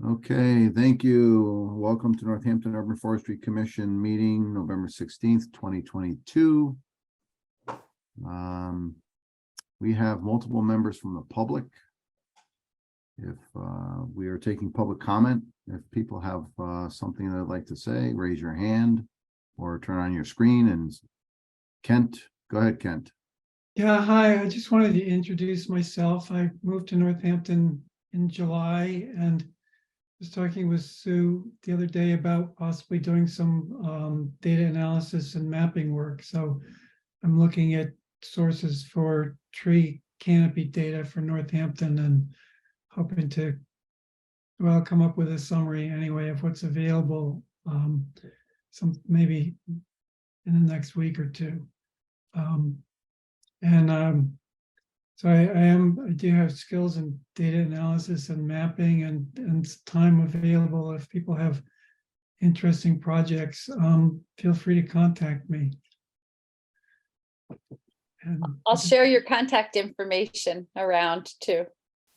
Okay, thank you. Welcome to Northampton Urban Forestry Commission meeting, November 16th, 2022. We have multiple members from the public. If we are taking public comment, if people have something they'd like to say, raise your hand or turn on your screen. And Kent, go ahead, Kent. Yeah, hi. I just wanted to introduce myself. I moved to Northampton in July and was talking with Sue the other day about possibly doing some data analysis and mapping work. So I'm looking at sources for tree canopy data for Northampton and hoping to, well, come up with a summary anyway of what's available, maybe in the next week or two. So I do have skills in data analysis and mapping and time available. If people have interesting projects, feel free to contact me. And I'll share your contact information around too.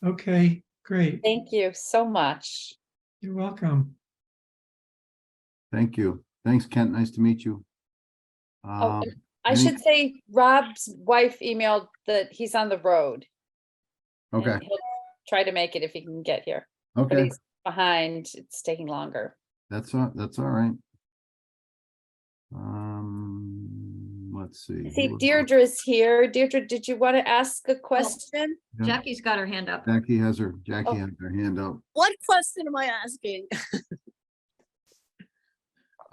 okay, great. Thank you so much. You're welcome. Thank you. Thanks, Kent. Nice to meet you. Oh, I should say Rob's wife emailed that he's on the road. Okay. He'll try to make it if he can get here. But Okay. he's behind. It's taking longer. That's all right. Let's see. I see Deirdre's here. Deirdre, did you want to ask a question? Yeah. Jackie's got her hand up. Jackie has her hand up. What question am I asking?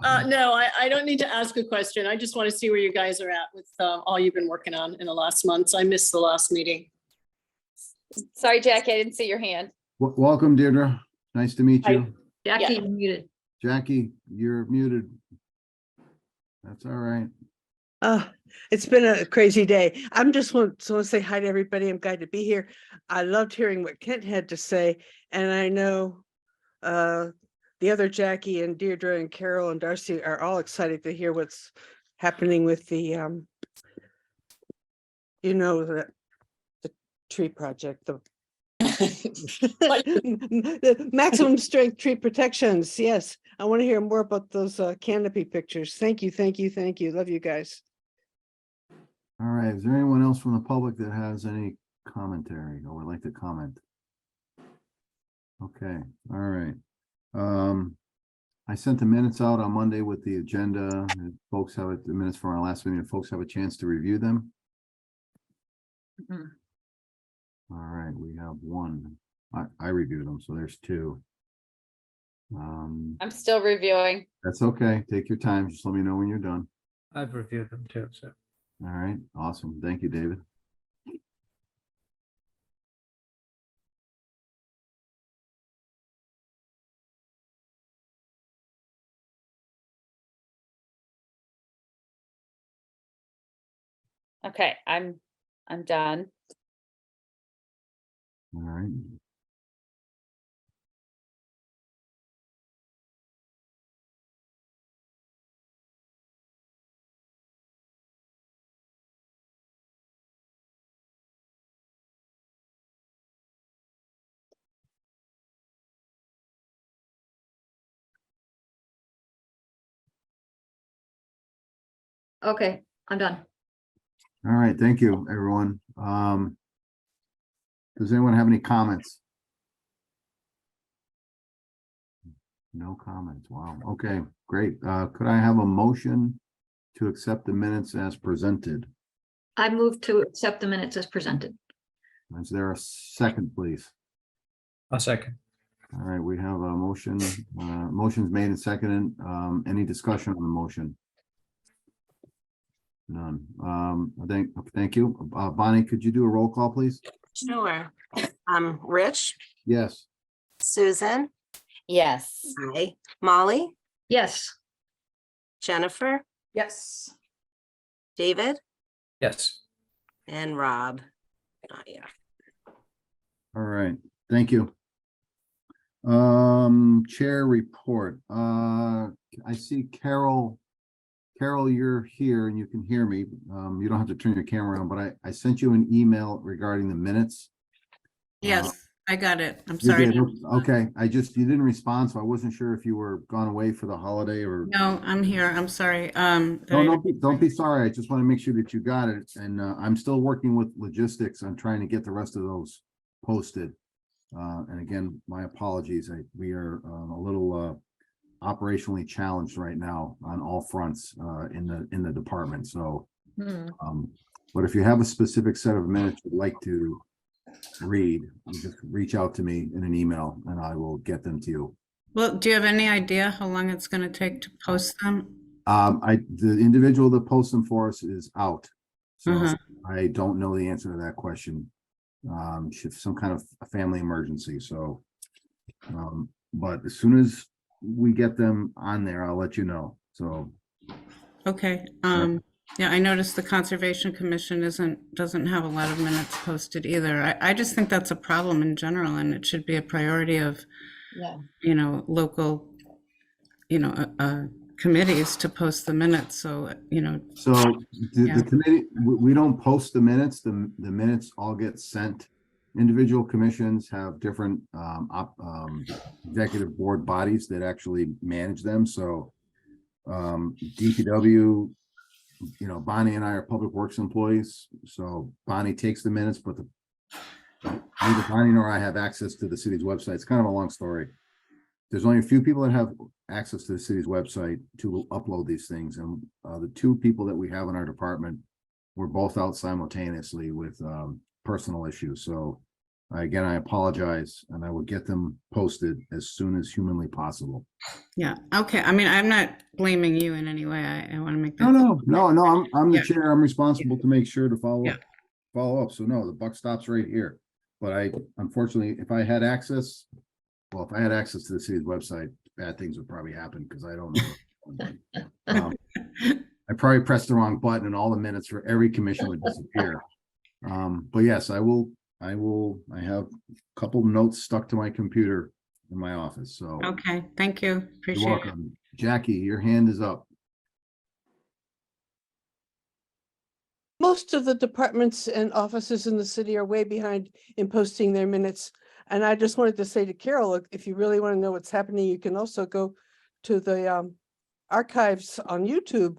No, I don't need to ask a question. I just want to see where you guys are at with all you've been working on in the last months. I missed the last meeting. Sorry, Jackie, I didn't see your hand. Welcome, Deirdre. Nice to meet you. Jackie, Yeah. you're muted. Jackie, you're muted. That's all right. It's been a crazy day. I'm just want to say hi to everybody. I'm glad to be here. I loved hearing what Kent had to say, and I know the other Jackie and Deirdre and Carol and Darcy are all excited to hear what's happening with the the tree project, the the maximum strength tree protections. Yes, I want to hear more about those canopy pictures. Thank you. Love you guys. All right. Is there anyone else from the public that has any commentary or would like to comment? Okay. All right. I sent the minutes out on Monday with the agenda. Folks have it, the minutes from our last meeting. Folks have a chance to review them. Mhm. All right, we have one. I reviewed them, so there's two. I'm still reviewing. That's okay. Take your time. Just let me know when you're done. I've reviewed them too, so. All right, awesome. Thank you, David. Okay, I'm done. All right. Okay, I'm done. All right, thank you, everyone. Does anyone have any comments? No comments. Wow. Okay, great. Could I have a motion to accept the minutes as presented? I move to accept the minutes as presented. Is there a second, please? A second. All right, we have a motion. Motion's made and seconded. Any discussion on the motion? None. Thank you. Bonnie, could you do a roll call, please? Sure. Rich, Yes. Susan, Yes. hi, Molly, Yes. Jennifer, Yes. David, Yes. and Rob. Yeah. All right, thank you. Chair report. I see Carol. Carol, you're here and you can hear me. You don't have to turn your camera on, but I sent you an email regarding the minutes. Yes, I got it. I'm You sorry. did? Okay, you didn't respond, so I wasn't sure if you were gone away for the holiday or. No, I'm here. I'm sorry. No, don't be sorry. I just want to make sure that you got it. And I'm still working with logistics on trying to get the rest of those posted. And again, my apologies. We are a little operationally challenged right now on all fronts in the department. So, but if you have a specific set of minutes you'd like to read, you just reach out to me in an email and I will get them to you. Well, do you have any idea how long it's going to take to post them? The individual that posts them for us is out. So Uh-huh. I don't know the answer to that question. Some kind of a family emergency. So, but as soon as we get them on there, I'll let you know. So, Okay. Yeah, I noticed the Conservation Commission doesn't have a lot of minutes posted either. I just think that's a problem in general, and it should be a priority of, local, committees to post the minutes. So, so Yeah. the committee, we don't post the minutes. The minutes all get sent. Individual commissions have different executive board bodies that actually manage them. So DPW, Bonnie and I are public works employees. So Bonnie takes the minutes, but neither Bonnie nor I have access to the city's website. It's kind of a long story. There's only a few people that have access to the city's website to upload these things. And the two people that we have in our department were both out simultaneously with personal issues. So again, I apologize and I will get them posted as soon as humanly possible. Yeah. Okay. I mean, I'm not blaming you in any way. I want to make that. No, I'm the Yeah. chair. I'm responsible to make sure to follow Yeah. up. So no, the buck stops right here. But unfortunately, if I had access to the city's website, bad things would probably happen because I don't know. I probably pressed the wrong button and all the minutes for every commission would disappear. But yes, I have a couple notes stuck to my computer in my office. So Okay. Thank you. you're Appreciate it. welcome. Jackie, your hand is up. Most of the departments and offices in the city are way behind in posting their minutes. And I just wanted to say to Carol, if you really want to know what's happening, you can also go to the archives on YouTube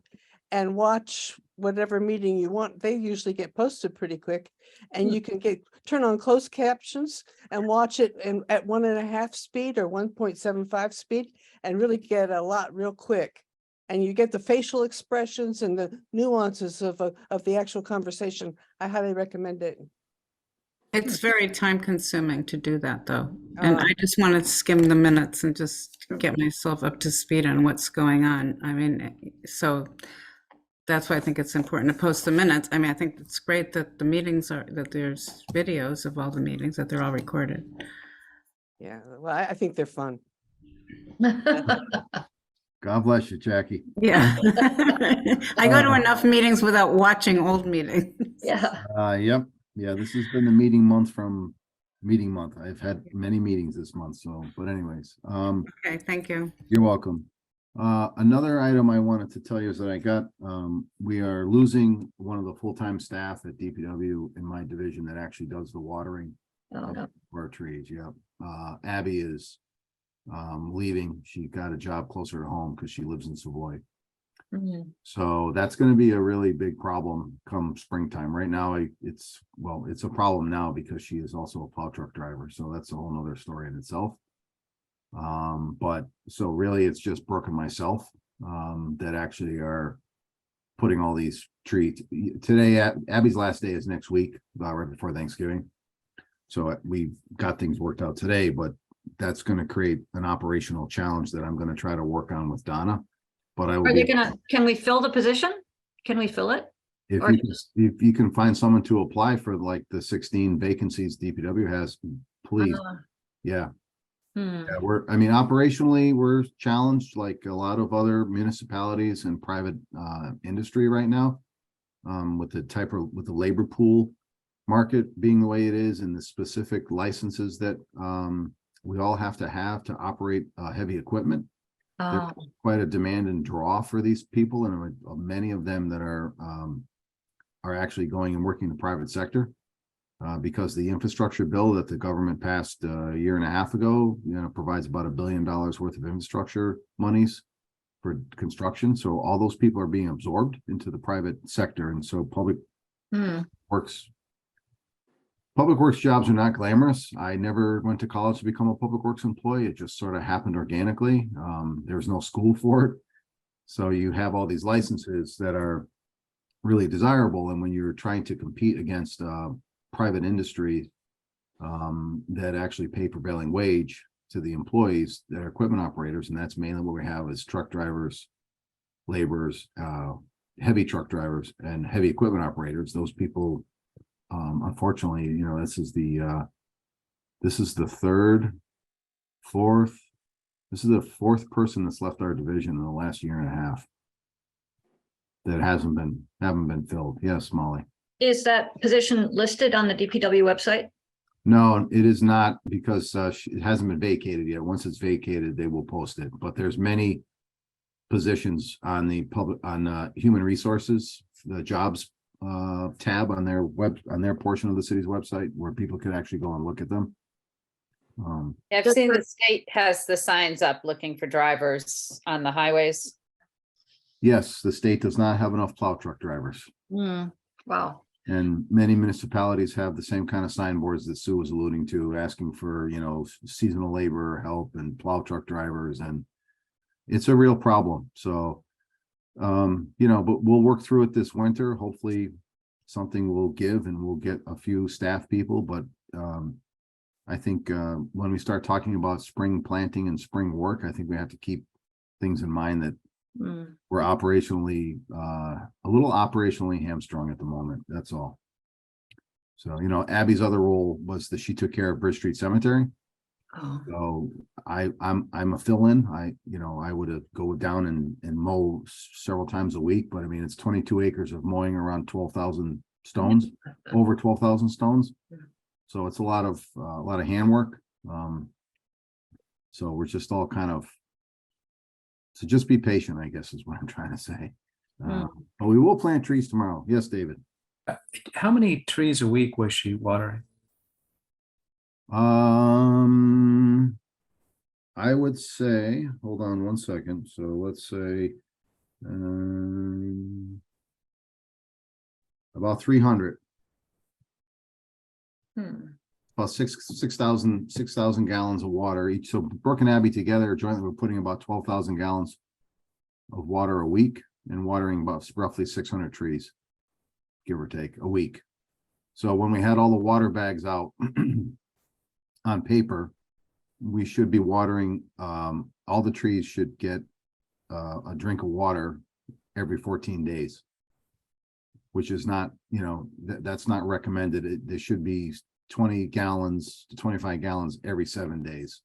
and watch whatever meeting you want. They usually get posted pretty quick. And you can turn on closed captions and watch it at 1.5 speed or 1.75 speed and really get a lot real quick. And you get the facial expressions and the nuances of the actual conversation. I highly recommend it. It's very time consuming to do that though. And I just want to skim the minutes and just get myself up to speed on what's going on. I mean, so that's why I think it's important to post the minutes. I mean, I think it's great that that there's videos of all the meetings, that they're all recorded. Yeah, well, I think they're fun. God bless you, Jackie. Yeah. I go to enough meetings without watching old meetings. Yeah. Yep. Yeah, this has been the meeting month. I've had many meetings this month. So, but anyways, Okay, thank you. you're welcome. Another item I wanted to tell you is that we are losing one of the full-time staff at DPW in my division that actually does the watering Oh, no. of our trees. Yep. Abby is leaving. She got a job closer to home because she lives in Savoy. Mhm. So that's going to be a really big problem come springtime. Right now, it's a problem now because she is also a plow truck driver. So that's a whole nother story in itself. But so really it's just Brooke and myself that actually are putting all these trees today. Abby's last day is next week, right before Thanksgiving. So we've got things worked out today, but that's going to create an operational challenge that I'm going to try to work on with Donna. But I will Are they can we fill the position? Can we fill it? if or- if you can find someone to apply for like the 16 vacancies DPW has, please. Yeah. Hmm. Yeah, operationally, we're challenged like a lot of other municipalities and private industry right now. With the labor pool market being the way it is and the specific licenses that we all have to operate heavy equipment. There's quite a demand and draw for these people, and many of them that are actually going and working in the private sector. because the infrastructure bill that the government passed a year and a half ago, provides about $1 billion worth of infrastructure monies for construction. So all those people are being absorbed into the private sector. And so public works jobs are not glamorous. I never went to college to become a public works employee. It just sort of happened organically. There's no school for it. So you have all these licenses that are really desirable. And when you're trying to compete against private industry that actually pay prevailing wage to the employees that are equipment operators, and that's mainly what we have is truck drivers, laborers, heavy truck drivers, and heavy equipment operators. Those people, unfortunately, this is the fourth person that's left our division in the last year and a half that haven't been filled. Yes, Molly. Is that position listed on the DPW website? No, it is not, because it hasn't been vacated yet. Once it's vacated, they will post it. But there's many positions on the human resources, the jobs tab on their portion of the city's website, where people can actually go and look at them. I've seen the state has the signs up looking for drivers on the highways. Yes, the state does not have enough plow truck drivers. Wow. And many municipalities have the same kind of signboards that Sue was alluding to, asking for, seasonal labor help and plow truck drivers. And it's a real problem. So, but we'll work through it this winter. Hopefully something will give and we'll get a few staff people. But I think when we start talking about spring planting and spring work, I think we have to keep things in mind that we're operationally a little operationally hamstrung at the moment. That's all. So, Abby's other role was that she took care of Bridge Street Cemetery. Oh. So I'm a fill-in. I would go down and mow several times a week, but I mean, it's 22 acres of mowing around 12,000 stones, over 12,000 stones. So it's a lot of handwork. So we're just all kind of, so just be patient, I guess is what I'm trying to say. But we will plant trees tomorrow. Yes, David. How many trees a week was she watering? I would say, hold on one second. So let's say about 300. About 6,000 gallons of water each. So Brooke and Abby together jointly were putting about 12,000 gallons of water a week and watering about roughly 600 trees, give or take, a week. So when we had all the water bags out on paper, we should be watering, all the trees should get a drink of water every 14 days, which is not, that's not recommended. There should be 20 gallons to 25 gallons every 7 days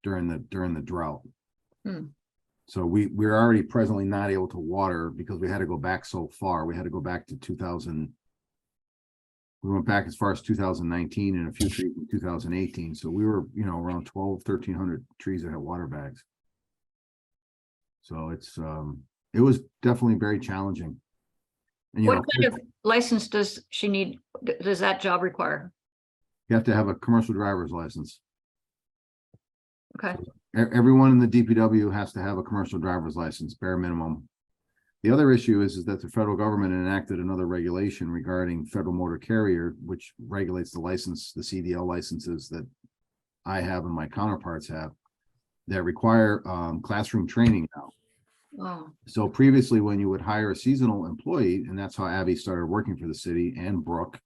during the drought. So we're already presently not able to water because we had to go back so far. We had to go back to 2000. We went back as far as 2019 and a few trees in 2018. So we were, around 1,300 trees that had water bags. So it was definitely very challenging. And, What kind of license does she need? Does that job require? you have to have a commercial driver's license. Okay. Everyone in the DPW has to have a commercial driver's license, bare minimum. The other issue is that the federal government enacted another regulation regarding federal motor carrier, which regulates the license, the CDL licenses that I have and my counterparts have, that require classroom training now. Oh. So previously, when you would hire a seasonal employee, and that's how Abby started working for the city, and Brooke,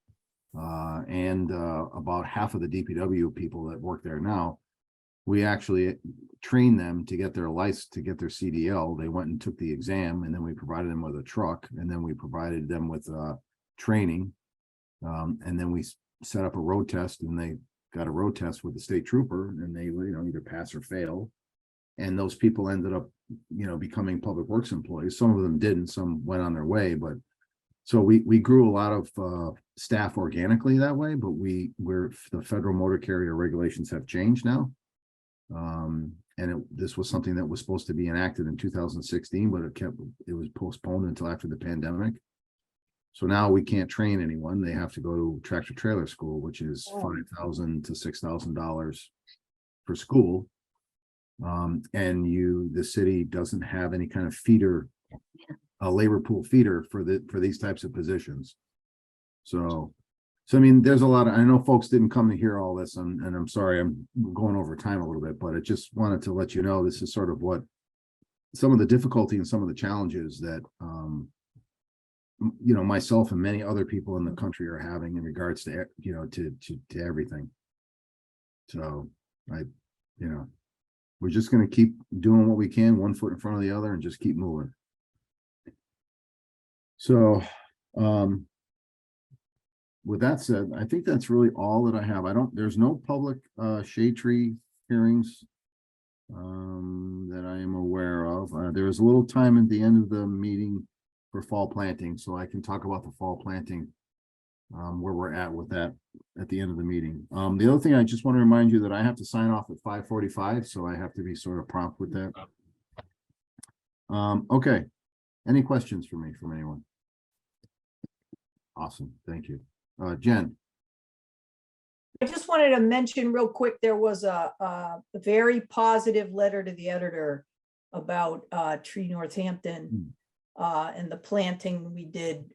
and about half of the DPW people that work there now, we actually trained them to get their license, to get their CDL. They went and took the exam, and then we provided them with a truck, and then we provided them with training. And then we set up a road test, and they got a road test with the state trooper, and they were, either pass or fail. And those people ended up, becoming public works employees. Some of them didn't, some went on their way, but so we grew a lot of staff organically that way, but the federal motor carrier regulations have changed now. And this was something that was supposed to be enacted in 2016, but it was postponed until after the pandemic. So now we can't train anyone. They have to go to tractor trailer school, which is Oh. $5,000 to $6,000 for school. And the city doesn't have any kind of feeder, a labor pool feeder for these types of positions. So I mean, there's a lot of, I know folks didn't come to hear all this, and I'm sorry, I'm going over time a little bit, but I just wanted to let you know, this is sort of what some of the difficulty and some of the challenges that, myself and many other people in the country are having in regards to, to everything. So we're just going to keep doing what we can, one foot in front of the other, and just keep moving. So, with that said, I think that's really all that I have. There's no public shade tree hearings that I am aware of. There is a little time at the end of the meeting for fall planting, so I can talk about the fall planting, where we're at with that at the end of the meeting. The other thing, I just want to remind you that I have to sign off at 5:45, so I have to be sort of prompt with that. Okay. Any questions for me from anyone? Awesome, thank you. Jen. I just wanted to mention real quick, there was a very positive letter to the editor about Tree Northampton and the planting we did,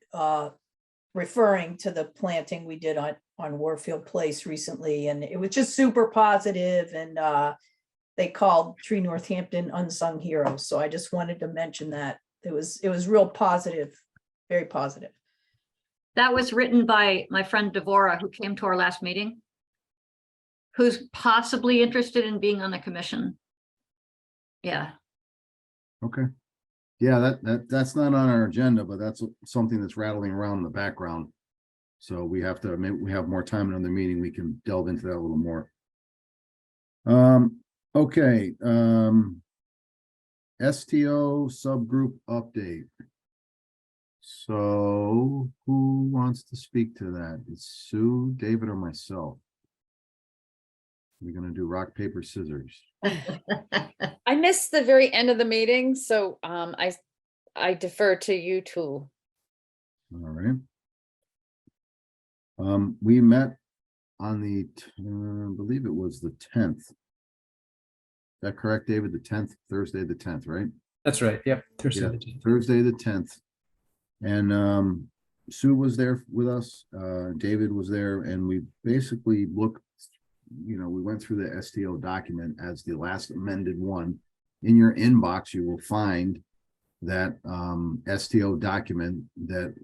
referring to the planting we did on Warfield Place recently. And it was just super positive, and they called Tree Northampton unsung heroes. So I just wanted to mention that. It was real positive, very positive. That was written by my friend Devora, who came to our last meeting, who's possibly interested in being on the commission. Yeah. Okay. Yeah, that's not on our agenda, but that's something that's rattling around in the background. So we have to, maybe we have more time in the meeting, we can delve into that a little more. Okay. STO subgroup update. So who wants to speak to that? It's Sue, David, or myself? We're gonna do rock, paper, scissors. I missed the very end of the meeting, so I defer to you two. All right. We met on the, I believe it was the 10th. Is that correct, David? The 10th, Thursday, the 10th, right? That's right. Yep. Thursday Yeah, the 10th. Thursday, the 10th. And Sue was there with us, David was there, and we basically looked, we went through the STO document as the last amended one. In your inbox, you will find that STO document that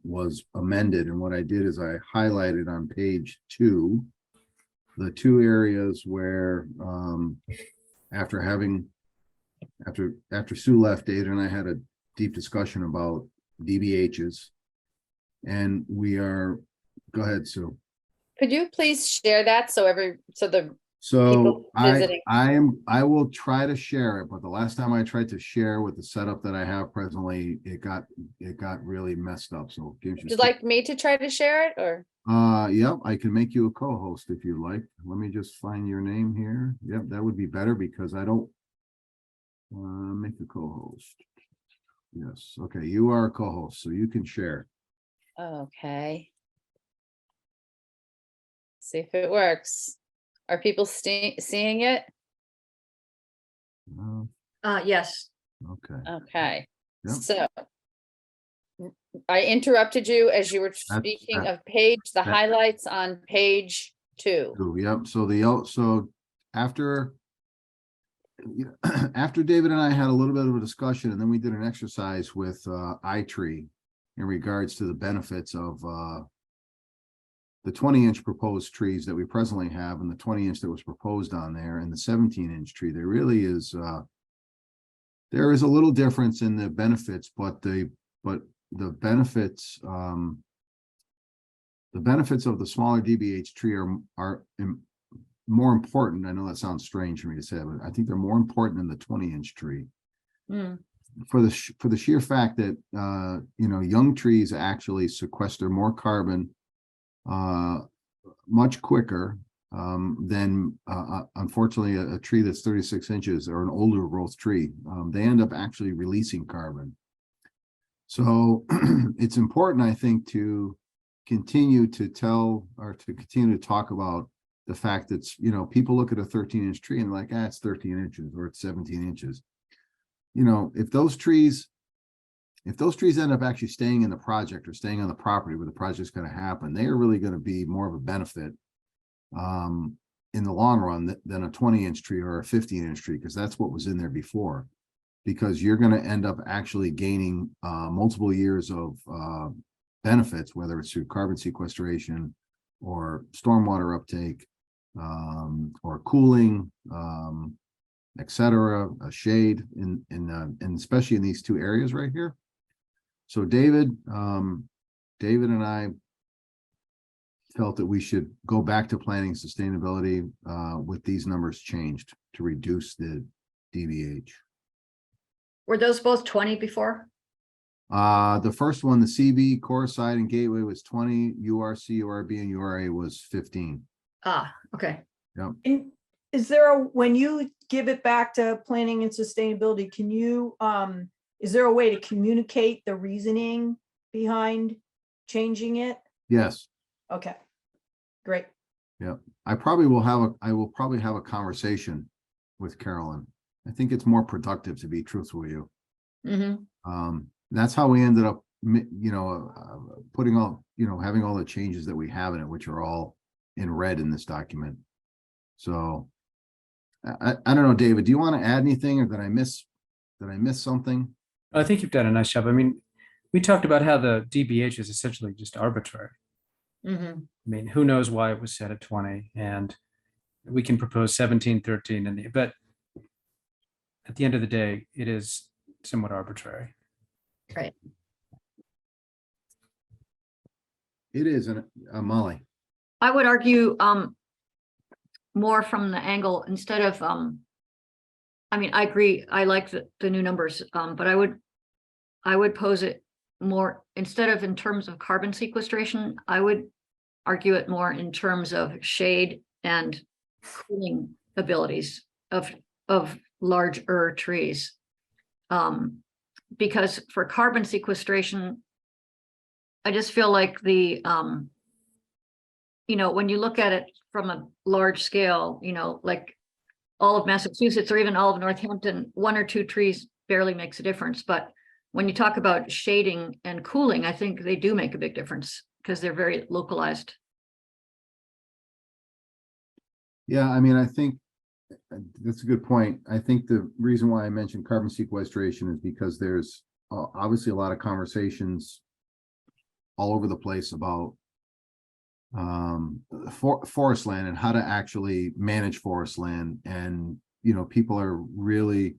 was amended. And what I did is I highlighted on page 2 the 2 areas where after Sue left, David and I had a deep discussion about DBHs, and we are, go ahead, Sue. Could you please share that so So people visiting. I will try to share it, but the last time I tried to share with the setup that I have presently, it got really messed up. So Would you like me to try to share it, or? Yep, I can make you a co-host if you like. Let me just find your name here. Yep, that would be better because I don't make a co-host. Yes, okay, you are a co-host, so you can share. Okay. See if it works. Are people seeing it? Yes. Okay. Okay. Yep. So I interrupted you as you were speaking of the highlights on page 2. Yep. So after David and I had a little bit of a discussion, and then we did an exercise with iTree in regards to the benefits of the 20-inch proposed trees that we presently have, and the 20-inch that was proposed on there, and the 17-inch tree. There really is there is a little difference in the benefits, but the benefits of the smaller DBH tree are more important. I know that sounds strange for me to say, but I think they're more important than the 20-inch tree. For the sheer fact that young trees actually sequester more carbon much quicker than unfortunately a tree that's 36 inches or an older growth tree. They end up actually releasing carbon. So it's important, I think, to continue to tell or to continue to talk about the fact that, you know, people look at a 13-inch tree and like, it's 13 inches or it's 17 inches. You know, if those trees end up actually staying in the project or staying on the property where the project's going to happen, they are really going to be more of a benefit in the long run than a 20-inch tree or a 15-inch tree, because that's what was in there before. Because you're going to end up actually gaining multiple years of benefits, whether it's through carbon sequestration or stormwater uptake or cooling, etc., a shade and especially in these two areas right here. So David and I felt that we should go back to planning sustainability with these numbers changed to reduce the DBH. Were those both 20 before? The first one, the CB, Core Side and Gateway was 20, URC, URB, and URA was 15. Ah, okay. And is there when you give it back to planning and sustainability, can you, is there a way to communicate the reasoning behind changing it? Yes. Okay, great. Yeah. I will probably have a conversation with Carolyn. I think it's more productive, to be truthful with you. Mm-hmm. That's how we ended up, putting all, having all the changes that we have in it, which are all in red in this document. So I don't know, David, do you want to add anything, or did I miss something? I think you've done a nice job. I mean, we talked about how the DBH is essentially just arbitrary. Mm-hmm. I mean, who knows why it was set at 20, and we can propose 17, 13, but at the end of the day, it is somewhat arbitrary. Right. It is, Molly. I would argue more from the angle instead of I mean, I agree, I like the new numbers, but I would pose it more instead of in terms of carbon sequestration. I would argue it more in terms of shade and cooling abilities of larger trees. Because for carbon sequestration, I just feel like the when you look at it from a large scale, like all of Massachusetts or even all of Northampton, 1 or 2 trees barely makes a difference. But when you talk about shading and cooling, I think they do make a big difference because they're very localized. Yeah, I mean, I think that's a good point. I think the reason why I mentioned carbon sequestration is because there's obviously a lot of conversations all over the place about forest land and how to actually manage forest land. And, people are really,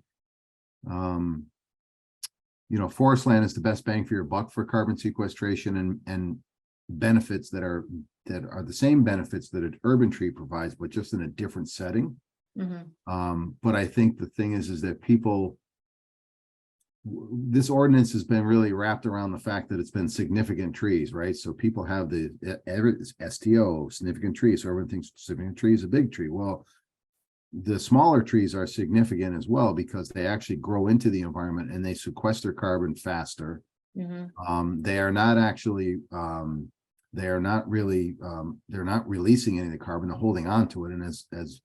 forest land is the best bang for your buck for carbon sequestration and benefits that are the same benefits that an urban tree provides, but just in a different setting. Mm-hmm. But I think the thing is that this ordinance has been really wrapped around the fact that it's been significant trees, right? So people have the STO, significant trees. So everyone thinks significant tree is a big tree. Well, the smaller trees are significant as well because they actually grow into the environment and they sequester carbon faster. Mm-hmm. They are not actually, they're not releasing any of the carbon, they're holding on to it. And as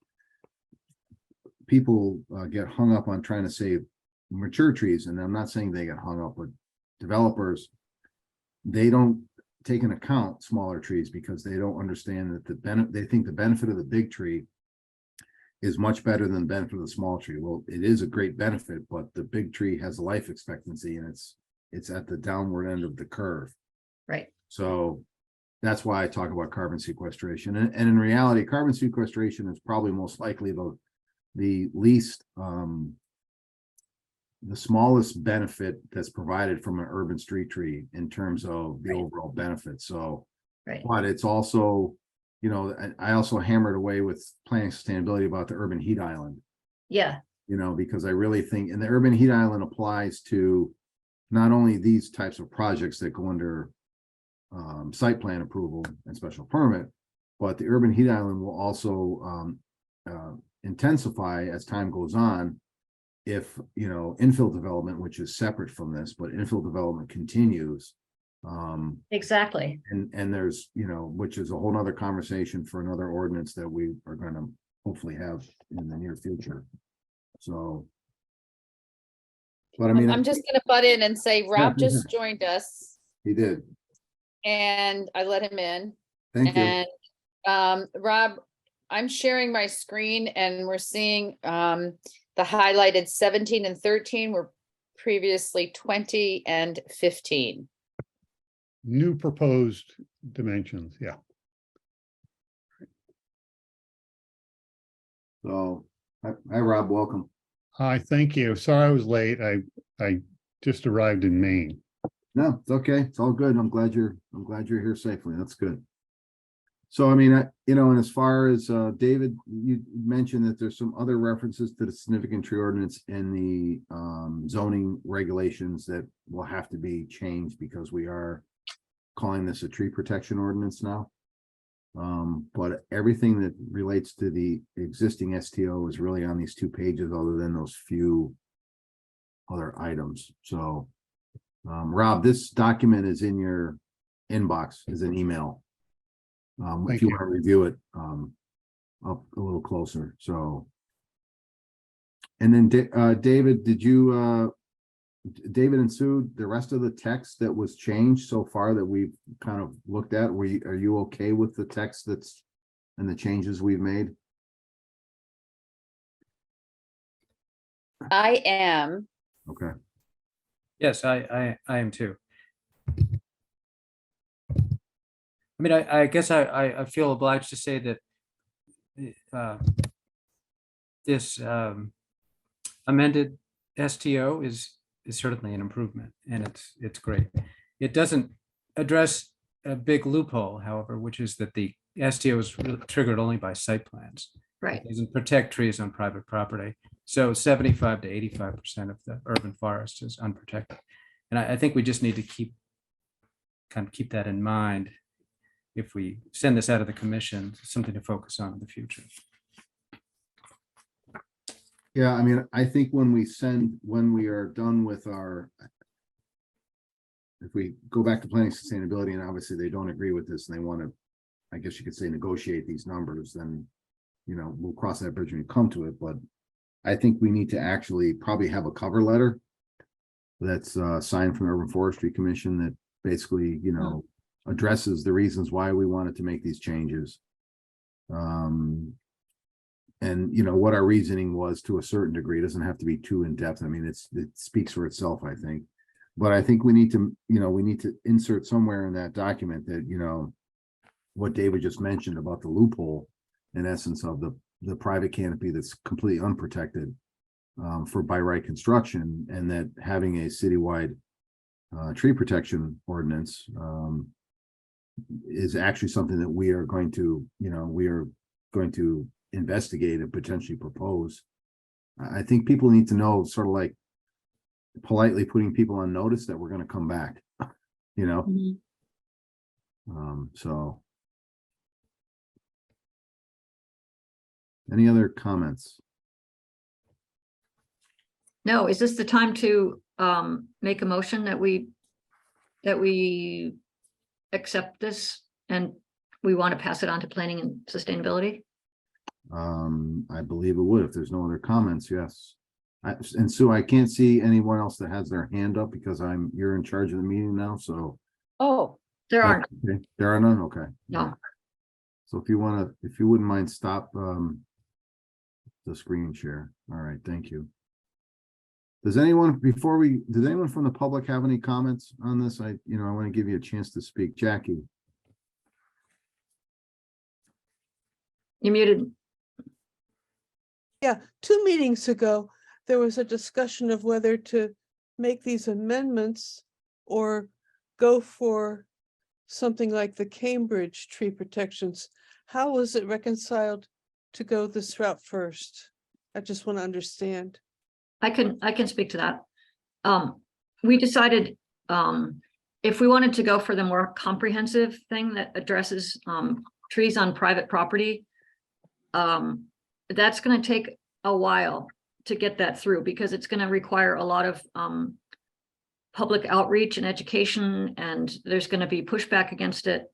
people get hung up on trying to save mature trees, and I'm not saying they get hung up, but developers, they don't take into account smaller trees because they don't understand that they think the benefit of the big tree is much better than the benefit of the small tree. Well, it is a great benefit, but the big tree has a life expectancy and it's at the downward end of the curve. Right. So that's why I talk about carbon sequestration. And in reality, carbon sequestration is probably most likely the least the smallest benefit that's provided from an urban street tree in terms of the overall benefit. So, but it's also, I also hammered away with planning sustainability about the urban heat island. Yeah. Because I really think, and the urban heat island applies to not only these types of projects that go under site plan approval and special permit, but the urban heat island will also intensify as time goes on if, you know, infill development, which is separate from this, but infill development continues. Exactly. And there's, you know, which is a whole nother conversation for another ordinance that we are gonna hopefully have in the near future. So. But I mean. I'm just gonna butt in and say Rob go just joined us He did. and I let him in. Thank you. And Rob, I'm sharing my screen and we're seeing the highlighted 17 and 13 were previously 20 and 15. New proposed dimensions, yeah. So, hi Rob, welcome. Hi, thank you. Sorry I was late. I just arrived in Maine. No, it's okay. It's all good. I'm glad you're here safely. That's good. So, I mean, you know, and as far as David, you mentioned that there's some other references to the significant tree ordinance in the zoning regulations that will have to be changed because we are calling this a tree protection ordinance now. But everything that relates to the existing STO is really on these 2 pages, other than those few other items. So, Rob, this document is in your inbox as an email. If Thank you you. want to review it up a little closer. So, and then David, did you David and Sue, the rest of the text that was changed so far that we've kind of looked at, are you okay with the text that's and the changes we've made? I am. Okay. Yes, I am too. I mean, I guess I feel obliged to say that this amended STO is certainly an improvement, and it's great. It doesn't address a big loophole, however, which is that the STO is triggered only by site plans. Right. It doesn't protect trees on private property. So 75 to 85% of the urban forest is unprotected. And I think we just need to keep that in mind if we send this out of the commission, something to focus on in the future. Yeah, I mean, I think when we are done with if we go back to planning sustainability, and obviously they don't agree with this and they want to, I guess you could say, negotiate these numbers, then, you know, we'll cross that bridge when we come to it. But I think we need to actually probably have a cover letter that's signed from the Urban Forestry Commission that basically, you know, addresses the reasons why we wanted to make these changes. And you know what our reasoning was to a certain degree. It doesn't have to be too in depth. I mean, it speaks for itself, I think. But I think we need to, you know, insert somewhere in that document that, you know, what David just mentioned about the loophole, in essence, of the private canopy that's completely unprotected for by right construction, and that having a citywide tree protection ordinance is actually something that we are going to, you know, investigate and potentially propose. I think people need to know, sort of like politely putting people on notice that we're going to come back, you know? So any other comments? No, is this the time to make a motion that we accept this and we want to pass it on to planning and sustainability? I believe it would if there's no other comments. Yes. And Sue, I can't see anyone else that has their hand up because you're in charge of the meeting now. So Oh, There aren't, okay. There are none. Okay. no. So if you wouldn't mind, stop the screen share. All right. Thank you. Does anyone from the public have any comments on this? I want to give you a chance to speak. Jackie. You're muted. Yeah, 2 meetings ago, there was a discussion of whether to make these amendments or go for something like the Cambridge tree protections. How was it reconciled to go this route first? I just want to understand. I can speak to that. We decided if we wanted to go for the more comprehensive thing that addresses trees on private property, that's going to take a while to get that through, because it's gonna require a lot of public outreach and education, and there's gonna be pushback against it.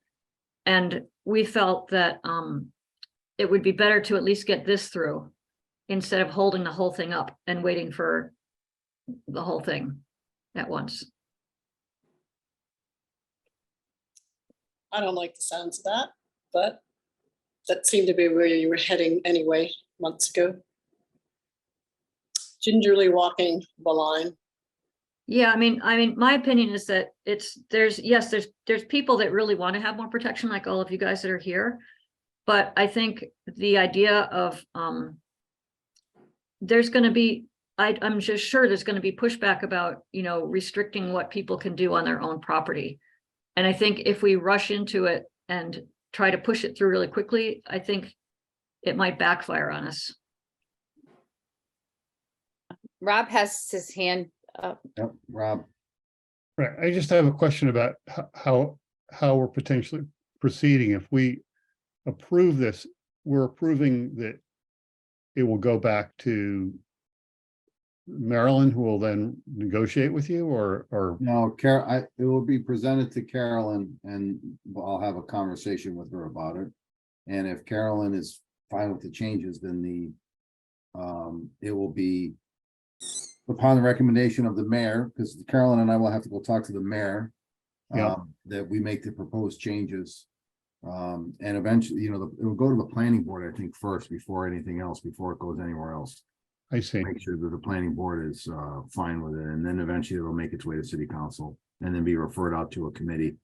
And we felt that it would be better to at least get this through instead of holding the whole thing up and waiting for the whole thing at once. I don't like the sounds of that, but that seemed to be where you were heading anyway, months ago. Gingerly walking the line. Yeah, I mean, my opinion is that there's people that really want to have more protection, like all of you guys that are here. But I think the idea of, there's gonna be, I'm just sure there's gonna be pushback about, restricting what people can do on their own property. And I think if we rush into it and try to push it through really quickly, I think it might backfire on us. Rob has his hand up. Yep, Rob. Right, I just have a question about how we're potentially proceeding. If we approve this, we're approving that it will go back to Marilyn, who will then negotiate with you, or No, it will be presented to Carolyn and I'll have a conversation with her about it. And if Carolyn is fine with the changes, then it will be upon the recommendation of the mayor, because Carolyn and I will have to go talk to the mayor. Yeah. That we make the proposed changes. And eventually, it will go to the planning board, I think, first, before anything else, before it goes anywhere else. I see. Make sure that the planning board is fine with it, and then eventually it'll make its way to city council and then be referred out to a committee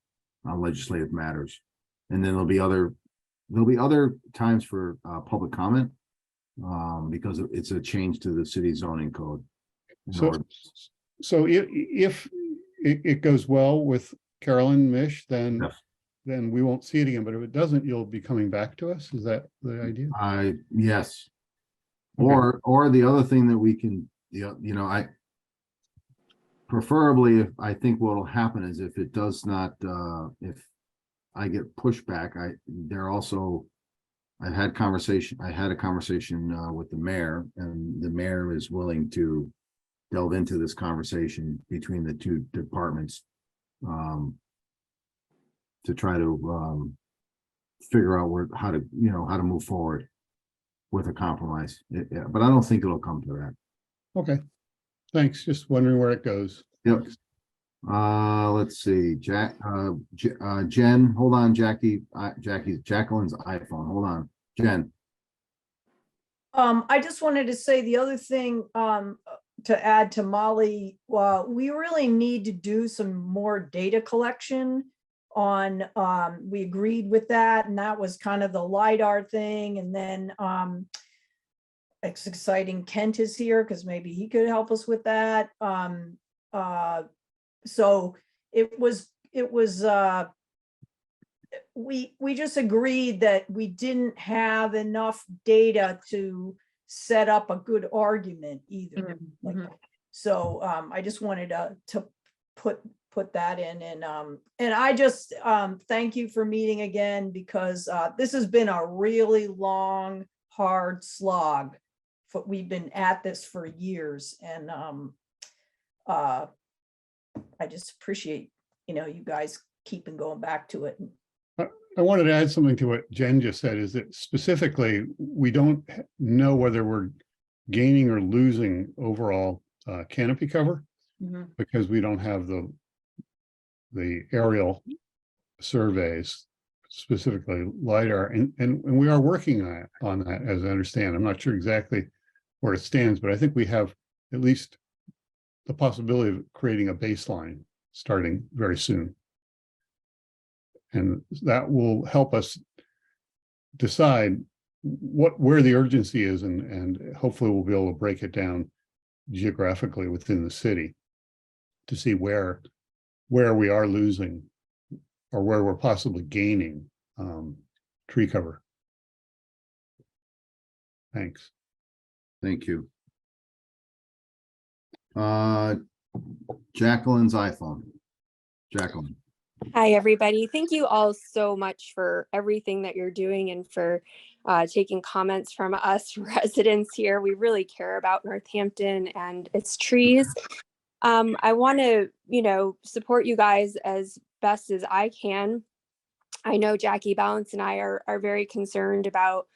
on legislative matters. And then there'll be other times for public comment because it's a change to the city zoning code. So if it goes well with Carolyn Mish, then Yes. then we won't see it again. But if it doesn't, you'll be coming back to us. Is that the idea? Yes. Okay. Or the other thing that we can, I preferably, I think what'll happen is if it does not, if I get pushback, I had a conversation with the mayor, and the mayor is willing to delve into this conversation between the two departments to try to figure out how to move forward with a compromise. But I don't think it'll come to that. Okay. Thanks. Just wondering where it goes. Yep. Let's see, Jen, hold on, Jacqueline's iPhone, hold on, Jen. I just wanted to say the other thing, to add to Molly, we really need to do some more data collection on, we agreed with that, and that was kind of the LiDAR thing. And then it's exciting Kent is here because maybe he could help us with that. So it was we just agreed that we didn't have enough data to set up a good argument either. So I just wanted to put that in, and I just thank you for meeting again, because this has been a really long, hard slog. We've been at this for years, and I just appreciate, you guys keeping going back to it. I wanted to add something to what Jen just said, is that specifically, we don't know whether we're gaining or losing overall canopy cover, because we don't have the aerial surveys, specifically LiDAR, and we are working on that, as I understand. I'm not sure exactly where it stands, but I think we have at least the possibility of creating a baseline starting very soon. And that will help us decide where the urgency is, and hopefully we'll be able to break it down geographically within the city to see where we are losing or where we're possibly gaining tree cover. Thanks. Thank you. Jacqueline's iPhone. Jacqueline. Hi, everybody. Thank you all so much for everything that you're doing and for taking comments from us residents here. We really care about Northampton and its trees. I want to, support you guys as best as I can. I know Jackie Balance and I are very concerned about,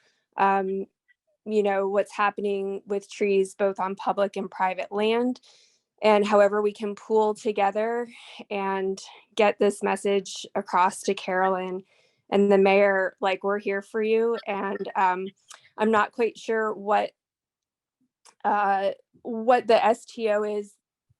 what's happening with trees both on public and private land. And however we can pool together and get this message across to Carolyn and the mayor, like, we're here for you. And I'm not quite sure what the STO is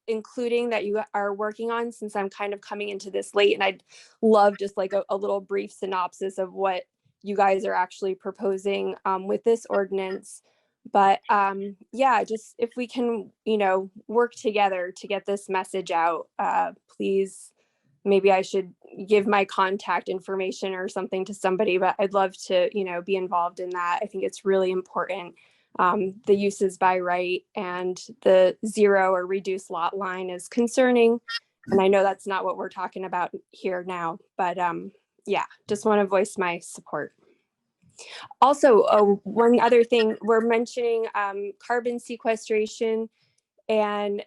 including that you are working on, since I'm kind of coming into this late, and I'd love just like a little brief synopsis of what you guys are actually proposing with this ordinance. But yeah, just if we can, work together to get this message out, please. Maybe I should give my contact information or something to somebody, but I'd love to, be involved in that. I think it's really important. The uses by right and the 0 or reduced lot line is concerning. And I know that's not what we're talking about here now, but yeah, just want to voice my support. Also, one other thing, we're mentioning carbon sequestration. And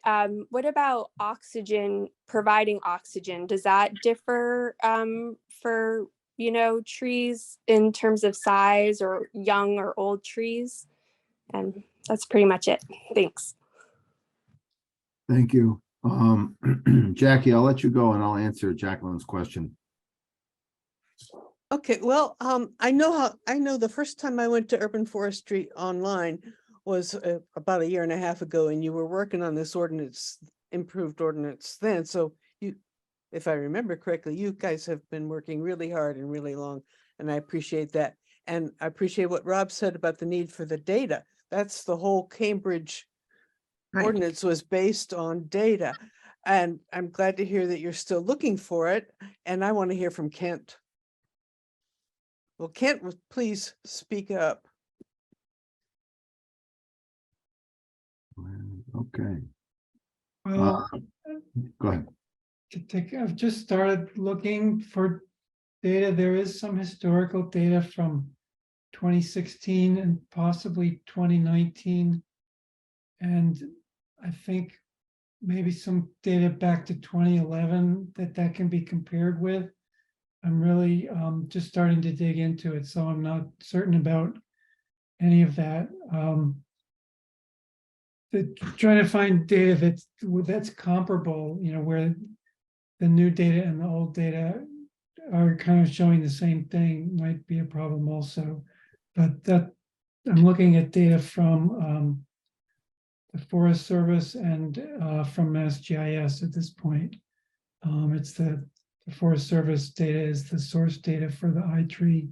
what about oxygen, providing oxygen? Does that differ for, trees in terms of size or young or old trees? And that's pretty much it. Thanks. Thank you. Jackie, I'll let you go and I'll answer Jacqueline's question. Okay, well, I know the first time I went to Urban Forestry online was about 1.5 years ago, and you were working on this ordinance, improved ordinance then. So you, if I remember correctly, you guys have been working really hard and really long, and I appreciate that. And I appreciate what Rob said about the need for the data. That's the whole Cambridge ordinance was based on data. And I'm glad to hear that you're still looking for it. And I want to hear from Kent. Well, Kent, please speak up. Okay. Well, Go ahead. I've just started looking for data. There is some historical data from 2016 and possibly 2019. And I think maybe some data back to 2011 that can be compared with. I'm really just starting to dig into it, so I'm not certain about any of that. Trying to find data that's comparable, where the new data and the old data are kind of showing the same thing might be a problem also. But that I'm looking at data from the Forest Service and from MassGIS at this point. It's the Forest Service data is the source data for the iTree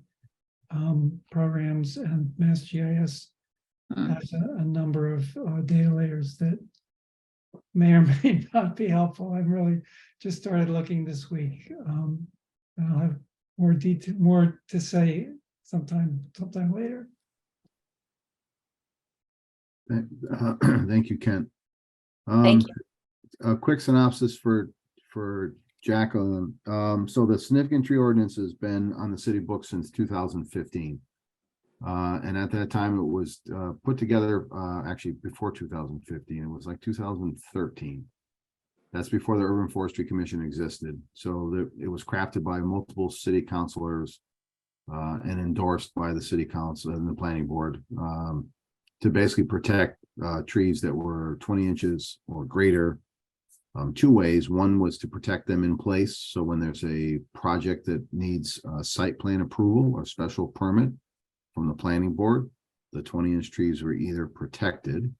programs, and MassGIS has a number of data layers that may or may not be helpful. I've really just started looking this week. And I'll have more to say sometime later. Thank you, Kent. Thank you. A quick synopsis for Jacqueline. So the significant tree ordinance has been on the city books since 2015. And at that time it was put together, actually before 2015, it was like 2013. That's before the Urban Forestry Commission existed. So it was crafted by multiple city councilors and endorsed by the city council and the planning board to basically protect trees that were 20 inches or greater. Two ways. One was to protect them in place. So when there's a project that needs site plan approval or special permit from the planning board, the 20-inch trees were either protected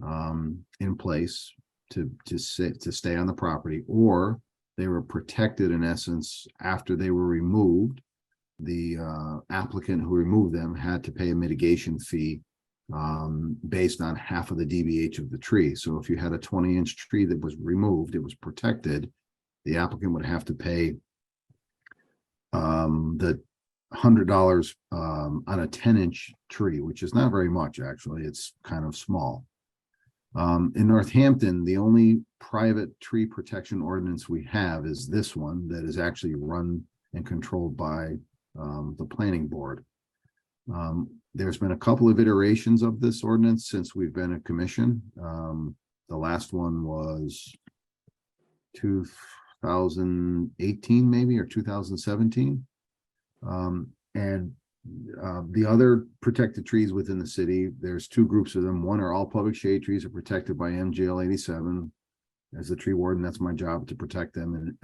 in place to stay on the property, or they were protected in essence after they were removed. The applicant who removed them had to pay a mitigation fee based on half of the DBH of the tree. So if you had a 20-inch tree that was removed, it was protected, the applicant would have to pay the $100 on a 10-inch tree, which is not very much, actually. It's kind of small. In Northampton, the only private tree protection ordinance we have is this one that is actually run and controlled by the planning board. There's been a couple of iterations of this ordinance since we've been a commission. The last one was 2018 maybe, or 2017. And the other protected trees within the city, there's two groups of them. One are all public shade trees are protected by MGL 87. As the tree warden, that's my job to protect them and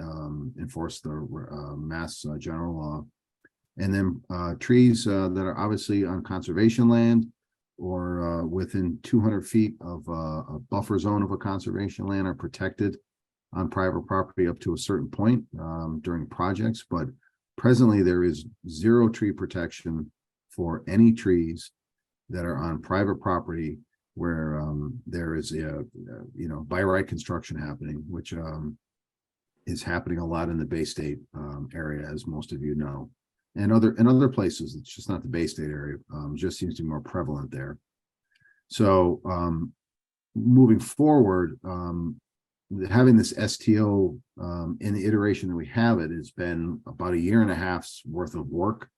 enforce the mass general law. And then trees that are obviously on conservation land or within 200 feet of a buffer zone of a conservation land are protected on private property up to a certain point during projects. But presently there is zero tree protection for any trees that are on private property where there is by right construction happening, which is happening a lot in the Bay State area, as most of you know. And other places, it's just not the Bay State area, just seems to be more prevalent there. So moving forward, having this STO in the iteration that we have it has been about 1.5 years worth of work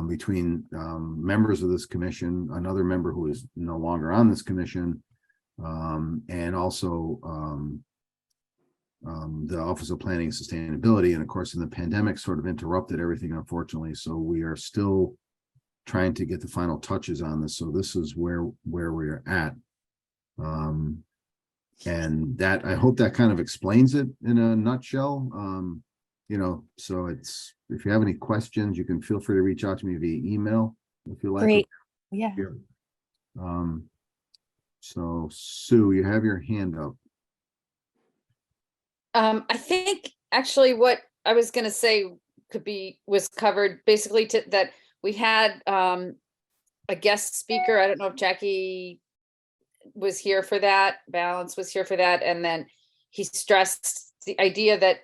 between members of this commission, another member who is no longer on this commission, and also the Office of Planning and Sustainability. And of course, in the pandemic sort of interrupted everything, unfortunately. So we are still trying to get the final touches on this. So this is where we're at. And that, I hope that kind of explains it in a nutshell. So it's, if you have any questions, you can feel free to reach out to me via email if you like. Great. Yeah. So Sue, you have your hand up. I think actually what I was gonna say was covered basically that we had a guest speaker. I don't know if Jackie was here for that, Balance was here for that. And then he stressed the idea that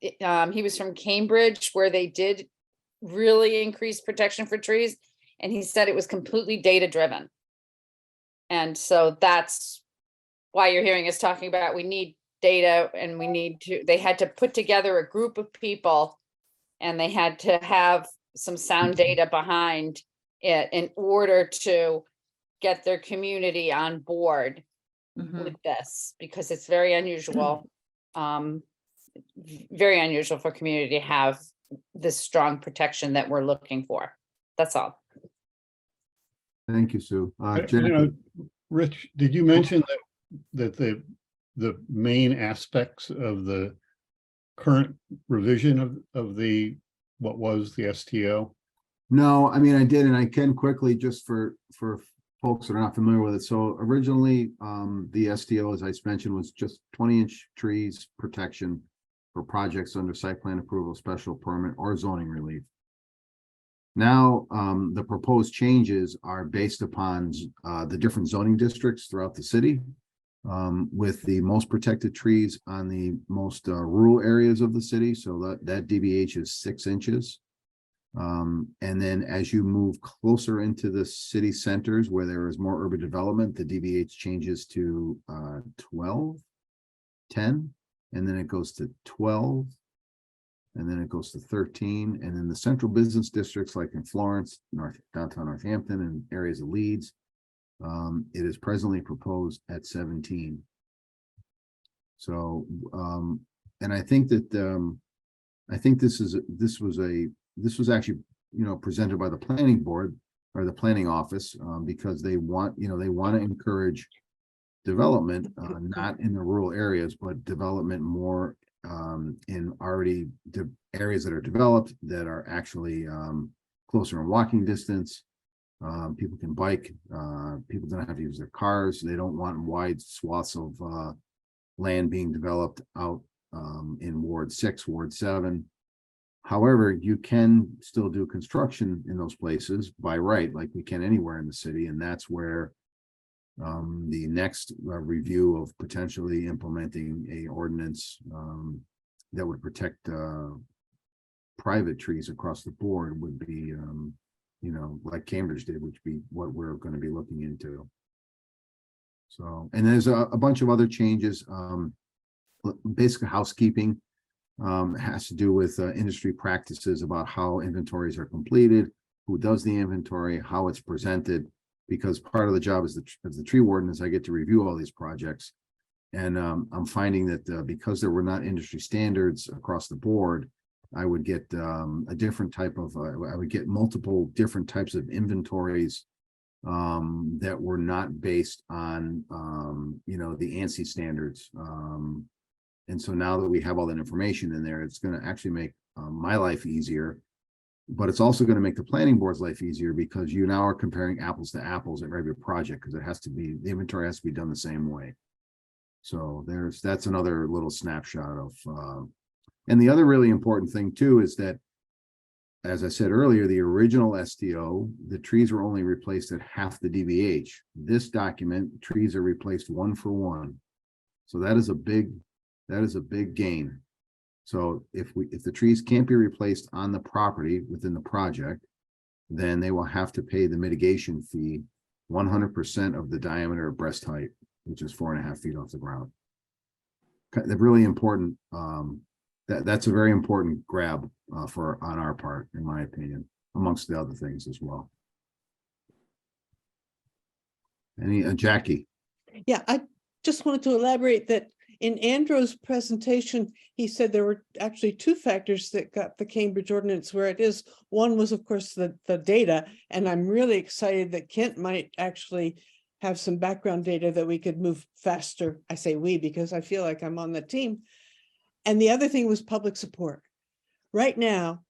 he was from Cambridge, where they did really increase protection for trees. And he said it was completely data driven. And so that's why you're hearing us talking about, we need data and they had to put together a group of people and they had to have some sound data behind it in order to get their community on board with this, because it's very unusual. Very unusual for community to have this strong protection that we're looking for. That's all. Thank you, Sue. Jennifer? Rich, did you mention that the main aspects of the current revision of the what was the STO? No, I mean, I did, and I can quickly, just for folks that are not familiar with it. So originally, the STO, as I mentioned, was just 20-inch trees protection for projects under site plan approval, special permit, or zoning relief. Now, the proposed changes are based upon the different zoning districts throughout the city, with the most protected trees on the most rural areas of the city. So that DBH is 6 inches. And then as you move closer into the city centers where there is more urban development, the DBH changes to 12, 10, and then it goes to 12, and then it goes to 13. And then the central business districts like in Florence, downtown Northampton, and areas of Leeds, it is presently proposed at 17. So, and I think that I think this was actually, presented by the planning board or the planning office, because they want to encourage development, not in the rural areas, but development more in already areas that are developed, that are actually closer in walking distance. People can bike, people don't have to use their cars. They don't want wide swaths of land being developed out in Ward 6, Ward 7. However, you can still do construction in those places by right, like we can anywhere in the city. And that's where the next review of potentially implementing a ordinance that would protect private trees across the board would be, like Cambridge did, which be what we're going to be looking into. So, and there's a bunch of other changes, basically housekeeping. Has to do with industry practices about how inventories are completed, who does the inventory, how it's presented, because part of the job as the tree warden is I get to review all these projects. And I'm finding that because there were not industry standards across the board, I would get a different type of, I would get multiple different types of inventories that were not based on, the ANSI standards. And so now that we have all that information in there, it's going to actually make my life easier, but it's also going to make the planning board's life easier because you now are comparing apples to apples at every project because the inventory has to be done the same way. So that's another little snapshot of, and the other really important thing too is that, as I said earlier, the original STO, the trees were only replaced at half the DBH. This document, trees are replaced 1 for 1. So that is a big gain. So if the trees can't be replaced on the property within the project, then they will have to pay the mitigation fee 100% of the diameter of breast height, which is 4.5 feet off the ground. They're really important. That's a very important grab on our part, in my opinion, amongst the other things as well. Jackie? Yeah, I just wanted to elaborate that in Andrew's presentation, he said there were actually 2 factors that got the Cambridge ordinance where it is. One was, of course, the data, and I'm really excited that Kent might actually have some background data that we could move faster. I say we because I feel like I'm on the team. And the other thing was public support. Right now,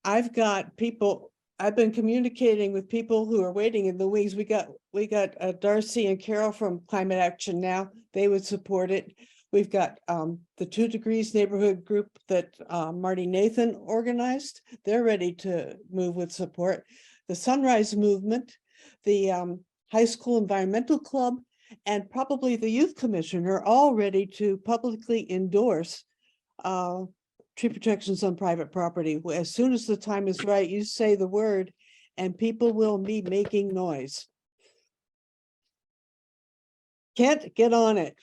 I've been communicating with people who are waiting in the wings. We got Darcy and Carol from Climate Action Now. They would support it. We've got the 2 Degrees neighborhood group that Marty Nathan organized. They're ready to move with support. The Sunrise Movement, the High School Environmental Club, and probably the Youth Commission are all ready to publicly endorse tree protections on private property. As soon as the time is right, you say the word and people will be making noise. Can't get on it.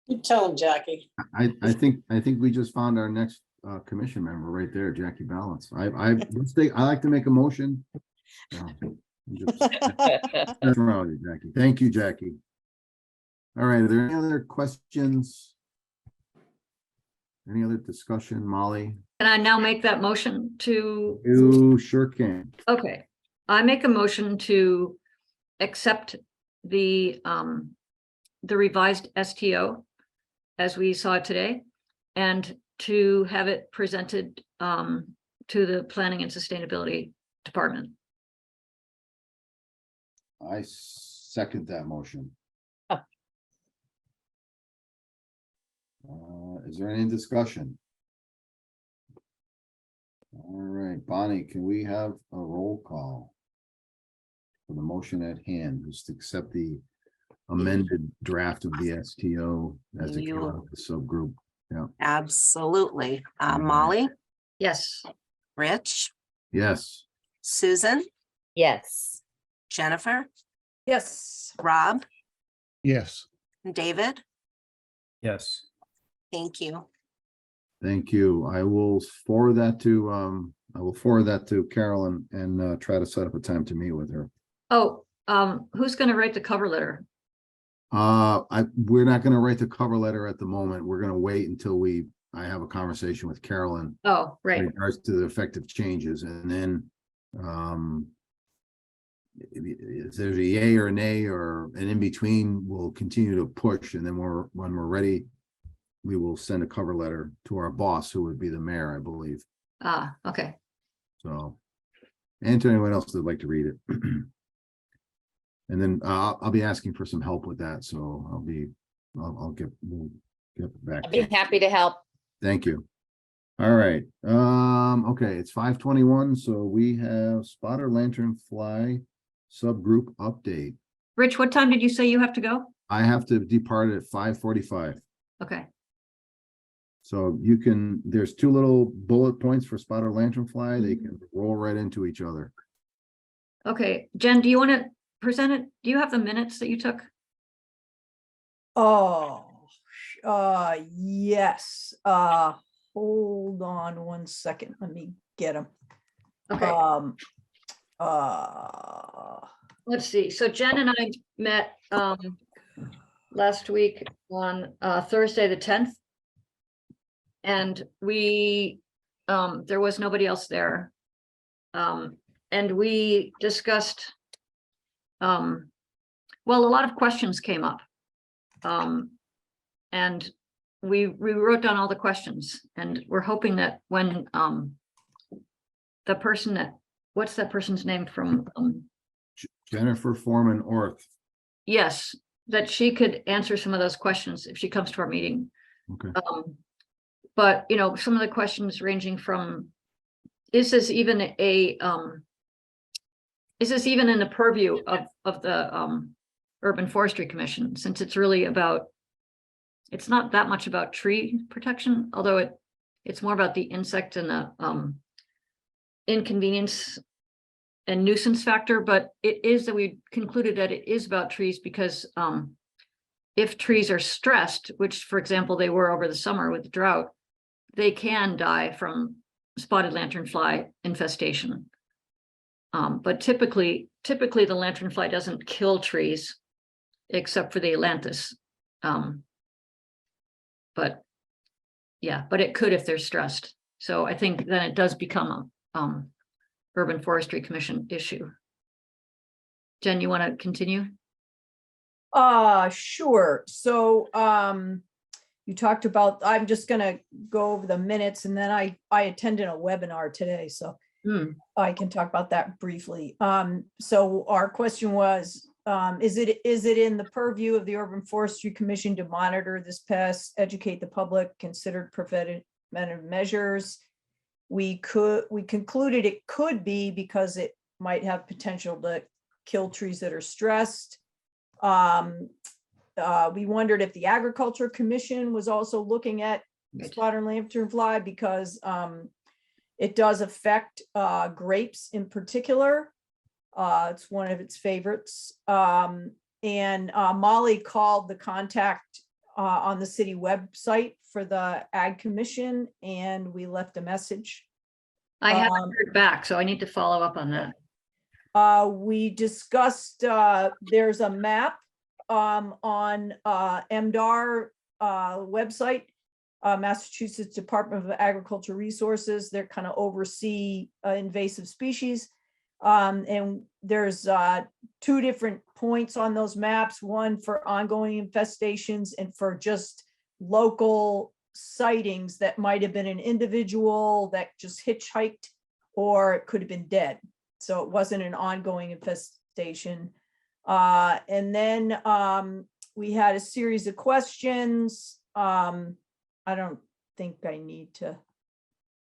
You tell him, Jackie. I think we just found our next commission member right there, Jackie Balance. I like to make a motion. That's wrong, Jackie. Thank you, Jackie. All right, are there any other questions? Any other discussion, Molly? Can I now make that motion to? You sure can. Okay, I make a motion to accept the revised STO as we saw it today, and to have it presented to the Planning and Sustainability Department. I second that motion. Is there any discussion? All right, Bonnie, can we have a roll call for the motion at hand, just to accept the amended draft of the STO as it came out of the subgroup? Yeah. Absolutely. Molly, Yes. Rich, Yes. Susan, Yes. Jennifer, Yes. Rob, Yes. and David. Yes. Thank you. Thank you. I will forward that to Carolyn and try to set up a time to meet with her. Oh, who's going to write the cover letter? We're not going to write the cover letter at the moment. We're going to wait until I have a conversation with Carolyn Oh, right. in regards to the effective changes, and then if there's a yay or a nay or an in between, we'll continue to push, and then when we're ready, we will send a cover letter to our boss, who would be the mayor, I believe. Okay. So, and to anyone else that'd like to read it. And then I'll be asking for some help with that. So we'll get back. I'd be happy to help. Thank you. All right. Okay, it's 5:21. So we have spotter lanternfly subgroup update. Rich, what time did you say you have to go? I have to depart at 5:45. Okay. So there's 2 little bullet points for spotter lanternfly. They can roll right into each other. Okay, Jen, do you want to presented, do you have the minutes that you took? Oh, yes. Hold on one second. Let me get them. Okay, let's see. So Jen and I met last week on Thursday, the 10th. And we, there was nobody else there. And we discussed, well, a lot of questions came up. And we wrote down all the questions, and we're hoping that when the person that, what's that person's name from? Jennifer Foreman Orth. Yes, that she could answer some of those questions if she comes to our meeting. Okay. But, you know, some of the questions ranging from, is this even a, is this even in the purview of the Urban Forestry Commission, since it's really about, it's not that much about tree protection, although it's more about the insect and the inconvenience and nuisance factor, but it is that we concluded that it is about trees because if trees are stressed, which for example, they were over the summer with the drought, they can die from spotted lanternfly infestation. But typically the lanternfly doesn't kill trees except for the ailanthus. But yeah, but it could if they're stressed. So I think then it does become a Urban Forestry Commission issue. Jen, you want to continue? Sure. So, you talked about, I'm just gonna go over the minutes, and then I attended a webinar today, so I can talk about that briefly. So our question was, is it in the purview of the Urban Forestry Commission to monitor this pest, educate the public, consider preventive measures? We concluded it could be because it might have potential to kill trees that are stressed. We wondered if the Agriculture Commission was also looking at spotted lanternfly because it does affect grapes in particular. It's one of its favorites. And Molly called the contact on the city website for the Ag Commission, and we left a message. I haven't heard back, so I need to follow up on that. We discussed, there's a map on MDR website, Massachusetts Department of Agricultural Resources. They're kind of oversee invasive species. And there's 2 different points on those maps, one for ongoing infestations and for just local sightings that might have been an individual that just hitchhiked, or it could have been dead. So it wasn't an ongoing infestation. And then we had a series of questions. I don't think I need to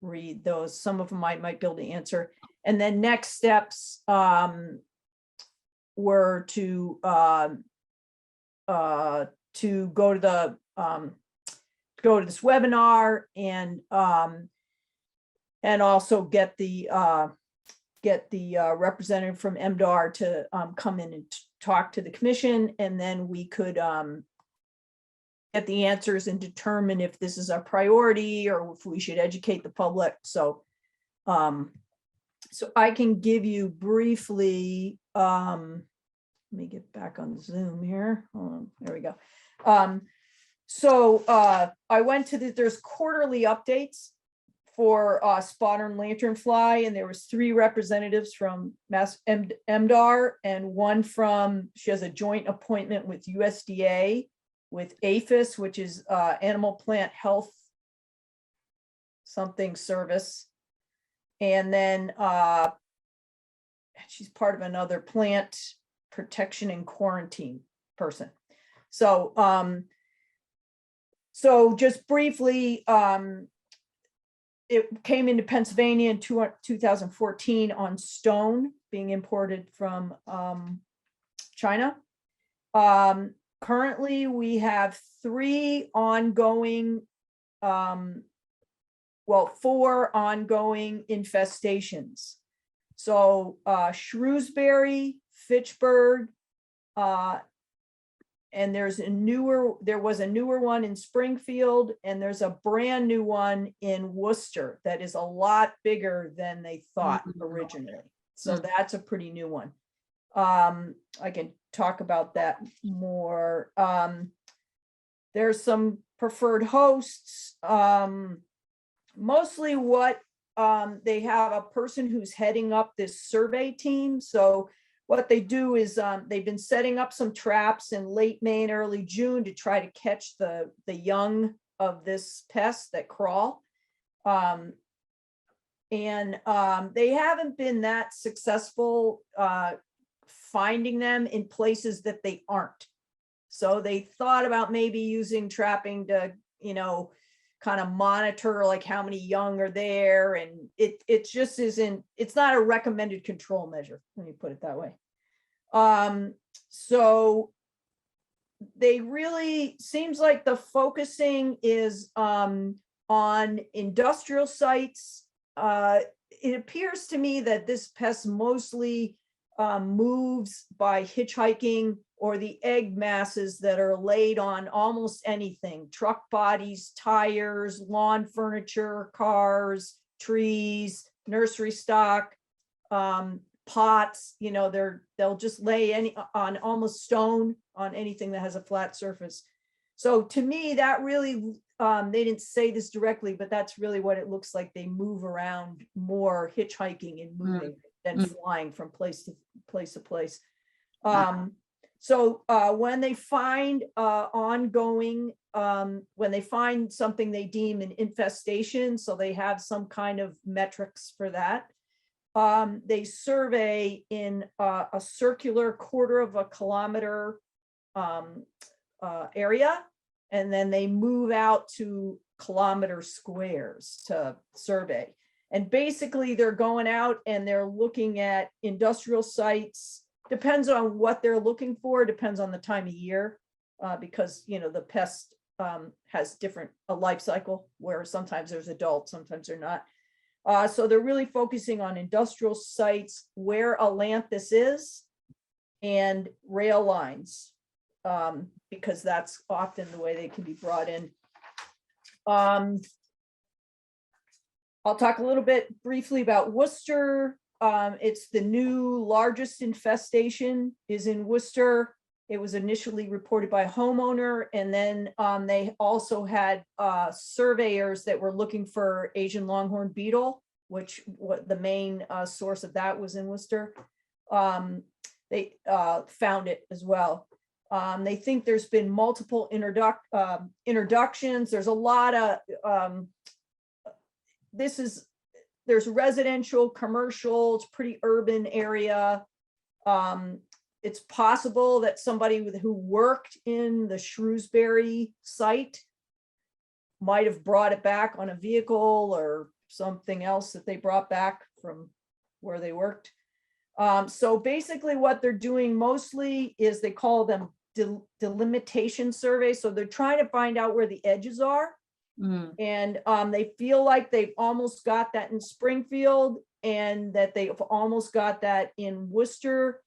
read those. Some of them I might be able to answer. And then next steps were to go to this webinar and also get the representative from MDR to come in and talk to the commission, and then we could get the answers and determine if this is a priority or if we should educate the public. So so I can give you briefly, let me get back on Zoom here. Hold on, there we go. So I went to there's quarterly updates for spotted lanternfly, and there was 3 representatives from MDR and one from, she has a joint appointment with USDA, with APHIS, which is Animal Plant Health something service. And then she's part of another plant protection and quarantine person. So so just briefly, it came into Pennsylvania in 2014 on stone being imported from China. Currently, we have 3 ongoing, 4 ongoing infestations. So Shrewsbury, Fitchburg. And there was a newer one in Springfield, and there's a brand new one in Worcester that is a lot bigger than they thought originally. So that's a pretty new one. I can talk about that more. There's some preferred hosts. Mostly what they have a person who's heading up this survey team. So what they do is they've been setting up some traps in late May and early June to try to catch the young of this pest that crawl. And they haven't been that successful finding them in places that they aren't. So they thought about maybe using trapping to, kind of monitor like how many young are there. And it just isn't, it's not a recommended control measure, let me put it that way. So they really, seems like the focusing is on industrial sites. It appears to me that this pest mostly moves by hitchhiking or the egg masses that are laid on almost anything: truck bodies, tires, lawn furniture, cars, trees, nursery stock, pots. They'll just lay on almost stone on anything that has a flat surface. So to me, that really, they didn't say this directly, but that's really what it looks like. They move around more, hitchhiking and moving than flying from place to place. So when they find when they find something they deem an infestation, so they have some kind of metrics for that, they survey in a circular 1/4 kilometer area, and then they move out to kilometer squares to survey. And basically they're going out and they're looking at industrial sites. Depends on what they're looking for, depends on the time of year, because the pest has a life cycle where sometimes there's adults, sometimes they're not. So they're really focusing on industrial sites where Atlantis is and rail lines, because that's often the way they can be brought in. I'll talk a little bit briefly about Worcester. It's the new largest infestation is in Worcester. It was initially reported by a homeowner, and then they also had surveyors that were looking for Asian longhorn beetle, which the main source of that was in Worcester. They found it as well. They think there's been multiple introductions. There's a lot of there's residential, commercial, it's pretty urban area. It's possible that somebody who worked in the Shrewsbury site might have brought it back on a vehicle or something else that they brought back from where they worked. So basically what they're doing mostly is they call them delimitation surveys. So they're trying to find out where the edges are. And they feel like they've almost got that in Springfield, and that they've almost got that in Worcester.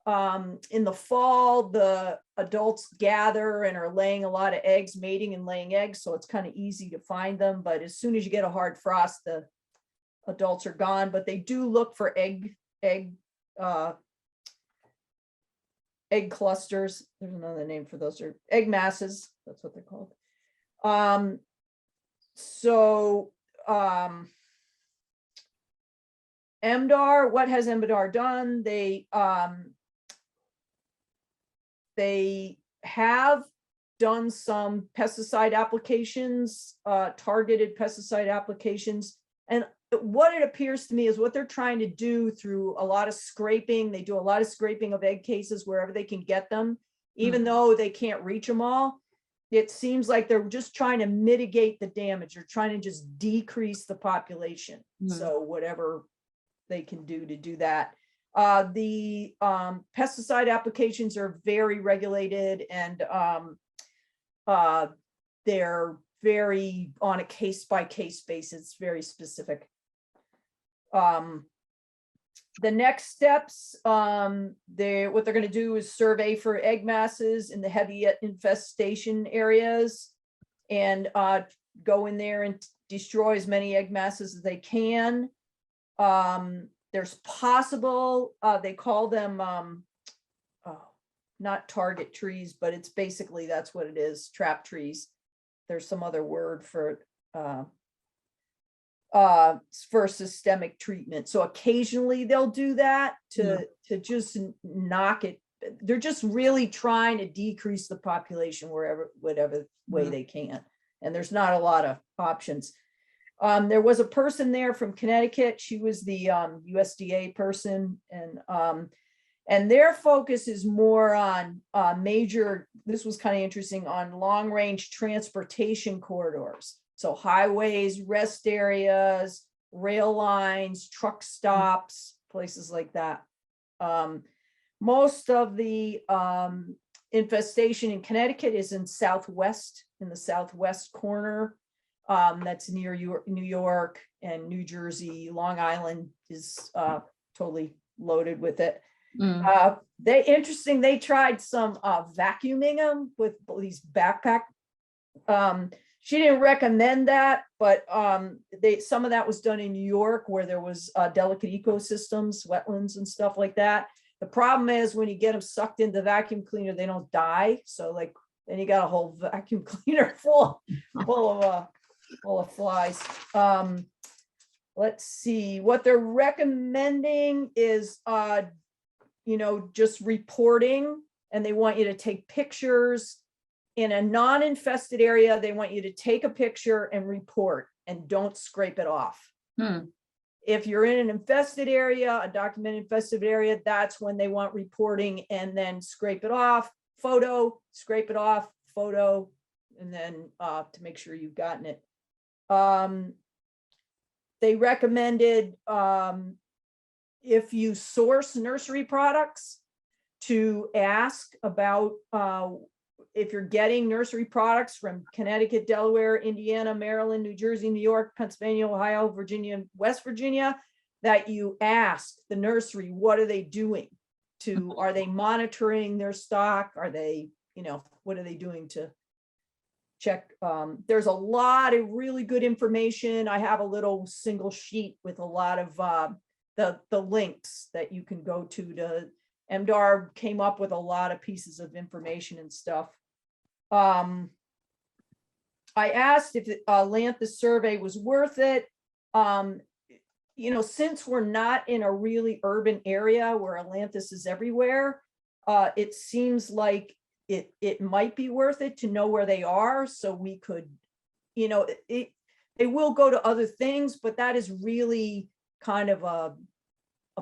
In the fall, the adults gather and are laying a lot of eggs, mating and laying eggs, so it's kind of easy to find them. But as soon as you get a hard frost, the adults are gone. But they do look for egg clusters. There's another name for those, are egg masses. That's what they're called. So MDR, what has MDR done? They have done some pesticide applications, targeted pesticide applications. And what it appears to me is what they're trying to do through a lot of scraping. They do a lot of scraping of egg cases wherever they can get them, even though they can't reach them all. It seems like they're just trying to mitigate the damage. They're trying to just decrease the population. So whatever they can do that. The pesticide applications are very regulated, and they're very on a case-by-case basis, very specific. The next steps, what they're gonna do is survey for egg masses in the heavy infestation areas. And go in there and destroy as many egg masses as they can. There's possible, they call them, not target trees, but it's basically, that's what it is, trap trees. There's some other word for systemic treatment. So occasionally they'll do that to just knock it. They're just really trying to decrease the population whatever way they can. And there's not a lot of options. There was a person there from Connecticut. She was the USDA person, and their focus is more on this was kind of interesting, on long range transportation corridors. So highways, rest areas, rail lines, truck stops, places like that. Most of the infestation in Connecticut is in the southwest corner. That's near New York and New Jersey. Long Island is totally loaded with it. They tried some vacuuming them with these backpack. She didn't recommend that, but some of that was done in New York, where there was delicate ecosystems, wetlands and stuff like that. The problem is when you get them sucked into the vacuum cleaner, they don't die. So like, then you got a whole vacuum cleaner full of flies. Let's see, what they're recommending is, just reporting, and they want you to take pictures. In a non-infested area, they want you to take a picture and report, and don't scrape it off. If you're in an infested area, a documented infested area, that's when they want reporting, and then scrape it off, photo, scrape it off, photo, and then to make sure you've gotten it. They recommended, if you source nursery products, to ask about if you're getting nursery products from Connecticut, Delaware, Indiana, Maryland, New Jersey, New York, Pennsylvania, Ohio, Virginia, West Virginia, that you ask the nursery, what are they doing are they monitoring their stock? Are they, what are they doing to check? There's a lot of really good information. I have a little single sheet with a lot of the links that you can go to. MDAR came up with a lot of pieces of information and stuff. I asked if the Lanthus survey was worth it. Since we're not in a really urban area where Lanthus is everywhere, it seems like it might be worth it to know where they are, so we could, they will go to other things, but that is really kind of a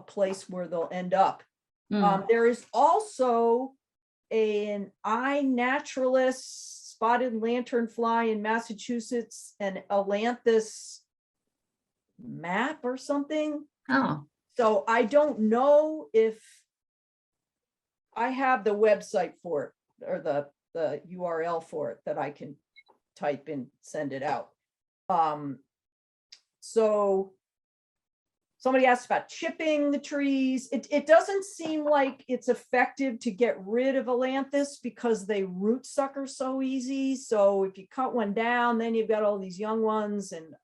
place where they'll end up. There is also an iNaturalist spotted lanternfly in Massachusetts, and a Lanthus map or something. Oh, So I don't know if I have the website for it, or the URL for it, that I can type and send it out. So somebody asked about chipping the trees. It doesn't seem like it's effective to get rid of Lanthus because they root sucker so easy. So if you cut one down, then you've got all these young ones, and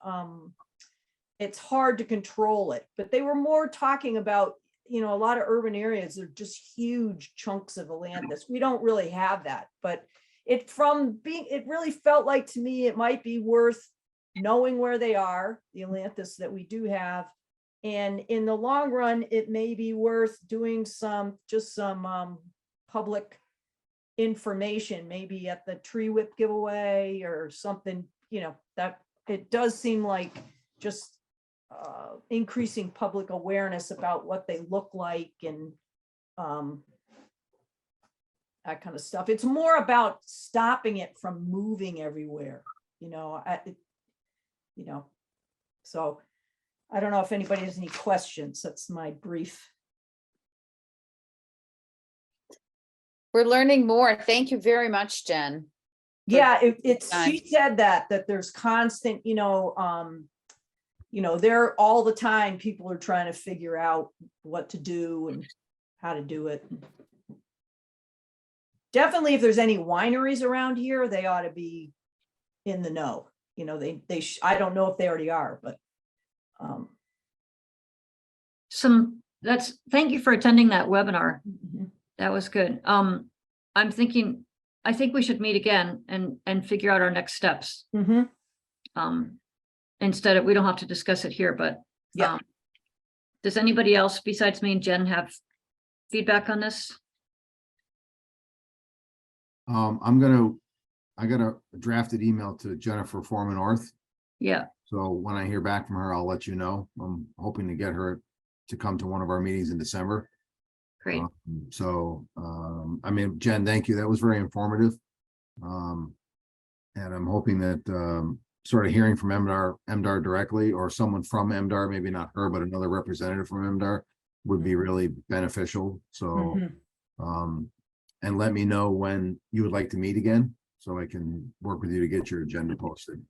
it's hard to control it. But they were more talking about, a lot of urban areas are just huge chunks of Lanthus. We don't really have that, but it really felt like to me it might be worth knowing where they are, the Lanthus that we do have. And in the long run, it may be worth doing some public information, maybe at the tree whip giveaway or something, that it does seem like just increasing public awareness about what they look like, and that kind of stuff. It's more about stopping it from moving everywhere, so I don't know if anybody has any questions. That's my brief. We're learning more. Thank you very much, Jen. Yeah, she said that there's constant, you know, they're all the time, people are trying to figure out what to do and how to do it. Definitely, if there's any wineries around here, they ought to be in the know. You know, I don't know if they already are, but thank you for attending that webinar. mhm. That was good. I think we should meet again and figure out our next steps. Mhm. Instead of, we don't have to discuss it here, but Yeah. does anybody else besides me and Jen have feedback on this? I got a drafted email to Jennifer Foreman North. Yeah, So when I hear back from her, I'll let you know. I'm hoping to get her to come to one of our meetings in December. great. I mean, Jen, thank you. That was very informative. And I'm hoping that sort of hearing from MDR directly, or someone from MDR, maybe not her, but another representative from MDR would be really beneficial. So, Mhm. and let me know when you would like to meet again, so I can work with you to get your agenda posted.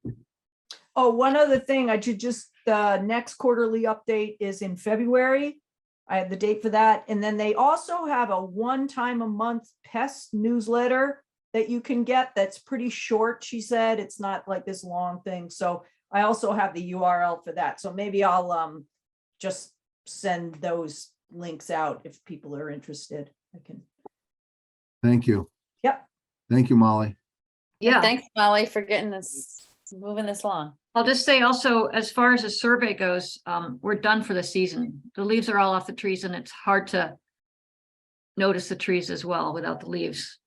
Oh, one other thing, I should just, the next quarterly update is in February. I have the date for that. And then they also have a 1 time a month pest newsletter that you can get that's pretty short, she said. It's not like this long thing. So I also have the URL for that. So maybe I'll just send those links out if people are interested. I can. Thank you. Yep. Thank you, Molly. Yeah, Thanks, Molly, for moving this along. I'll just say also, as far as the survey goes, we're done for the season. The leaves are all off the trees and it's hard to notice the trees as well without the leaves.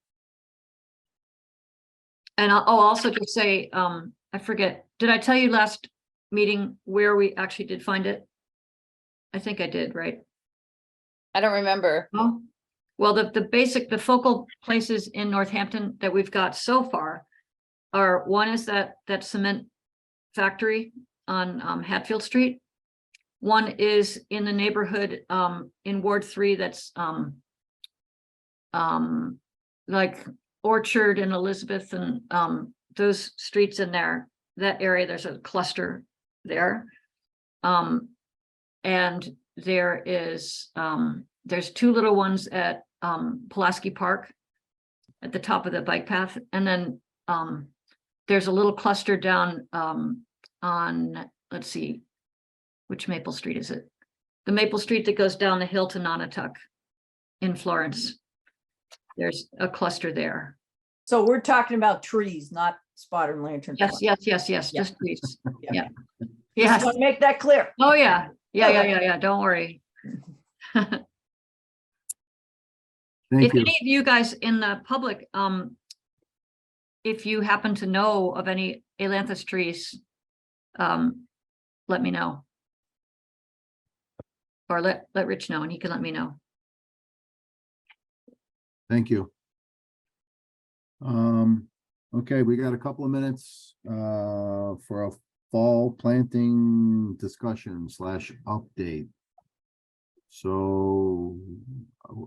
And I'll also just say, I forget, did I tell you last meeting where we actually did find it? I think I did, right? I don't remember. Oh, well, the focal places in Northampton that we've got so far are, one is that cement factory on Hatfield Street. One is in the neighborhood in Ward 3 that's like Orchard and Elizabeth and those streets in there, that area, there's a cluster there. And there is there's 2 little ones at Pulaski Park at the top of the bike path, and then there's a little cluster down on, let's see, which Maple Street is it? The Maple Street that goes down the hill to Nonotuck in Florence. There's a cluster there. So we're talking about trees, not spotted lantern. Yes, fly. yes, Yeah. just trees. Yeah. Yeah. Just Yes. want to make that clear. Oh, yeah. Yeah. Don't worry. Thank If you. any of you guys in the public, if you happen to know of any ailanthus trees, let me know. Or let Rich know and he can let me know. Thank you. Okay, we got a couple of minutes for a fall planting discussion / update. So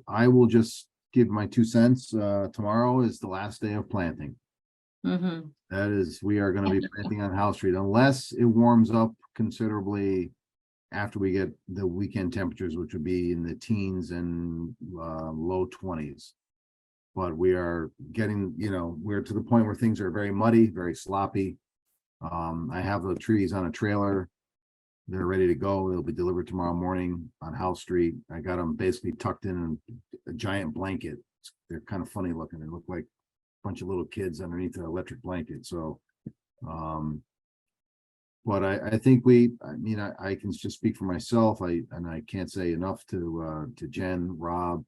I will just give my 2 cents. Tomorrow is the last day of planting. Mm-hmm. That is, we are going to be planting on House Street unless it warms up considerably after we get the weekend temperatures, which would be in the teens and low 20s. But we are getting, we're to the point where things are very muddy, very sloppy. I have the trees on a trailer. They're ready to go. They'll be delivered tomorrow morning on House Street. I got them basically tucked in a giant blanket. They're kind of funny looking. They look like a bunch of little kids underneath an electric blanket. So, but I think I can just speak for myself. I can't say enough to Jen, Rob,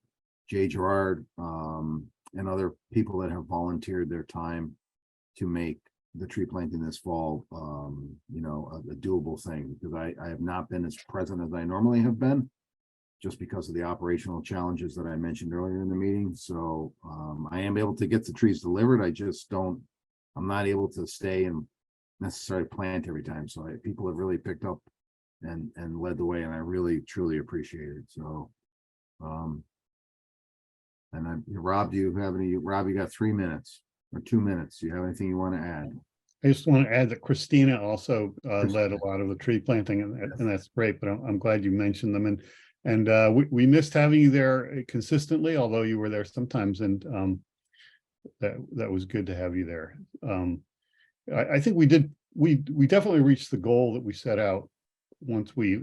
Jay Gerard, and other people that have volunteered their time to make the tree planting this fall, a doable thing, because I have not been as present as I normally have been, just because of the operational challenges that I mentioned earlier in the meeting. So I am able to get the trees delivered. I'm not able to stay and necessarily plant every time. So people have really picked up and led the way, and I really truly appreciate it. So Rob, you got 3 minutes or 2 minutes. Do you have anything you want to add? I just want to add that Christina also led a lot of the tree planting, and that's great, but I'm glad you mentioned them. And we missed having you there consistently, although you were there sometimes, and that was good to have you there. I think we definitely reached the goal that we set out once we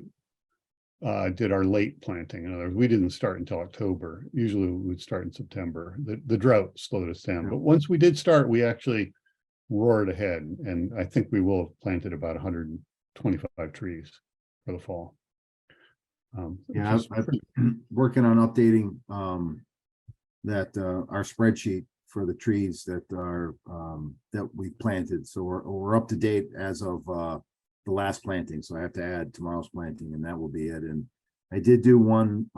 did our late planting. In other words, we didn't start until October. Usually we would start in September. The drought slowed us down, but once we did start, we actually roared ahead, and I think we will have planted about 125 trees for the fall. Yeah, I've been working on updating that our spreadsheet for the trees that are that we planted. So we're up to date as of the last planting. So I have to add tomorrow's planting, and that will be it. And I did do one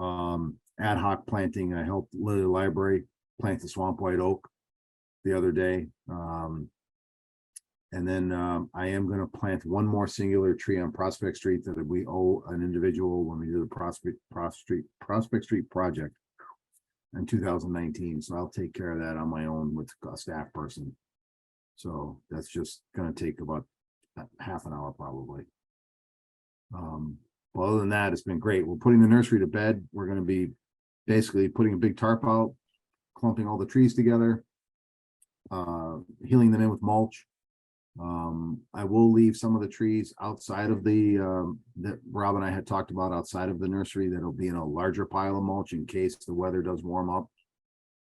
ad hoc planting. I helped Lily Library plant the swamp white oak the other day. And then I am going to plant one more singular tree on Prospect Street that we owe an individual when we did the Prospect Street project in 2019. So I'll take care of that on my own with a staff person. So that's just going to take about half an hour probably. But other than that, it's been great. We're putting the nursery to bed. We're going to be basically putting a big tarp out, clumping all the trees together, healing them in with mulch. I will leave some of the trees outside of the that Rob and I had talked about outside of the nursery that'll be in a larger pile of mulch in case the weather does warm up,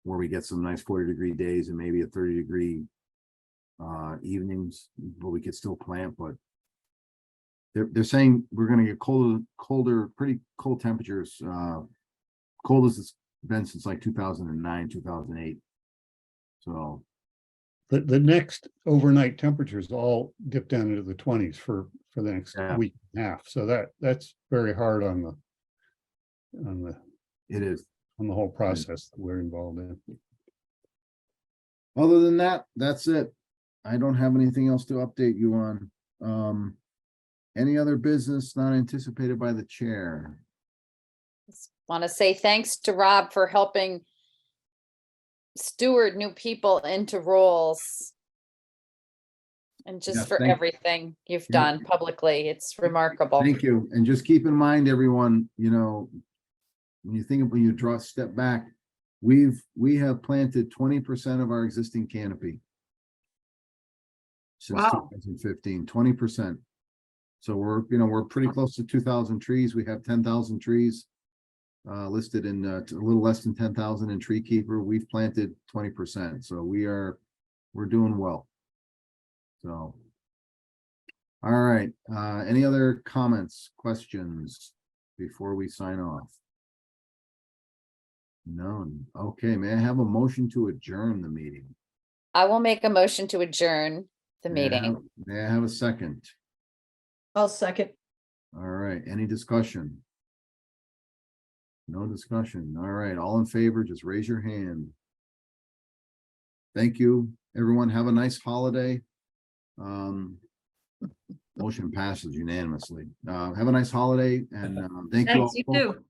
where we get some nice 40-degree days and maybe a 30-degree evenings, but we could still plant. But they're saying we're going to get colder, pretty cold temperatures, cold as it's been since like 2009, 2008. So the next overnight temperatures all dip down into the 20s for the next week and a half. So that's very hard on the whole process that we're involved in. Other than that, that's it. I don't have anything else to update you on. Any other business not anticipated by the chair? Want to say thanks to Rob for helping steward new people into roles, and just for everything you've done publicly. It's remarkable. Thank you. And just keep in mind, everyone, you know, when you draw a step back, we have planted 20% of our existing canopy since 2015. 20%. So we're pretty close to 2,000 trees. We have 10,000 trees listed in a little less than 10,000 in Tree Keeper. We've planted 20%, so we're doing well. So, all right. Any other comments, questions before we sign off? None. Okay. May I have a motion to adjourn the meeting? I will make a motion to adjourn the meeting. May I have a second? I'll second. All right. Any discussion? No discussion. All right. All in favor, just raise your hand. Thank you, everyone. Have a nice holiday. Motion passes unanimously. Have a nice holiday, and thank you all. Thanks, you too.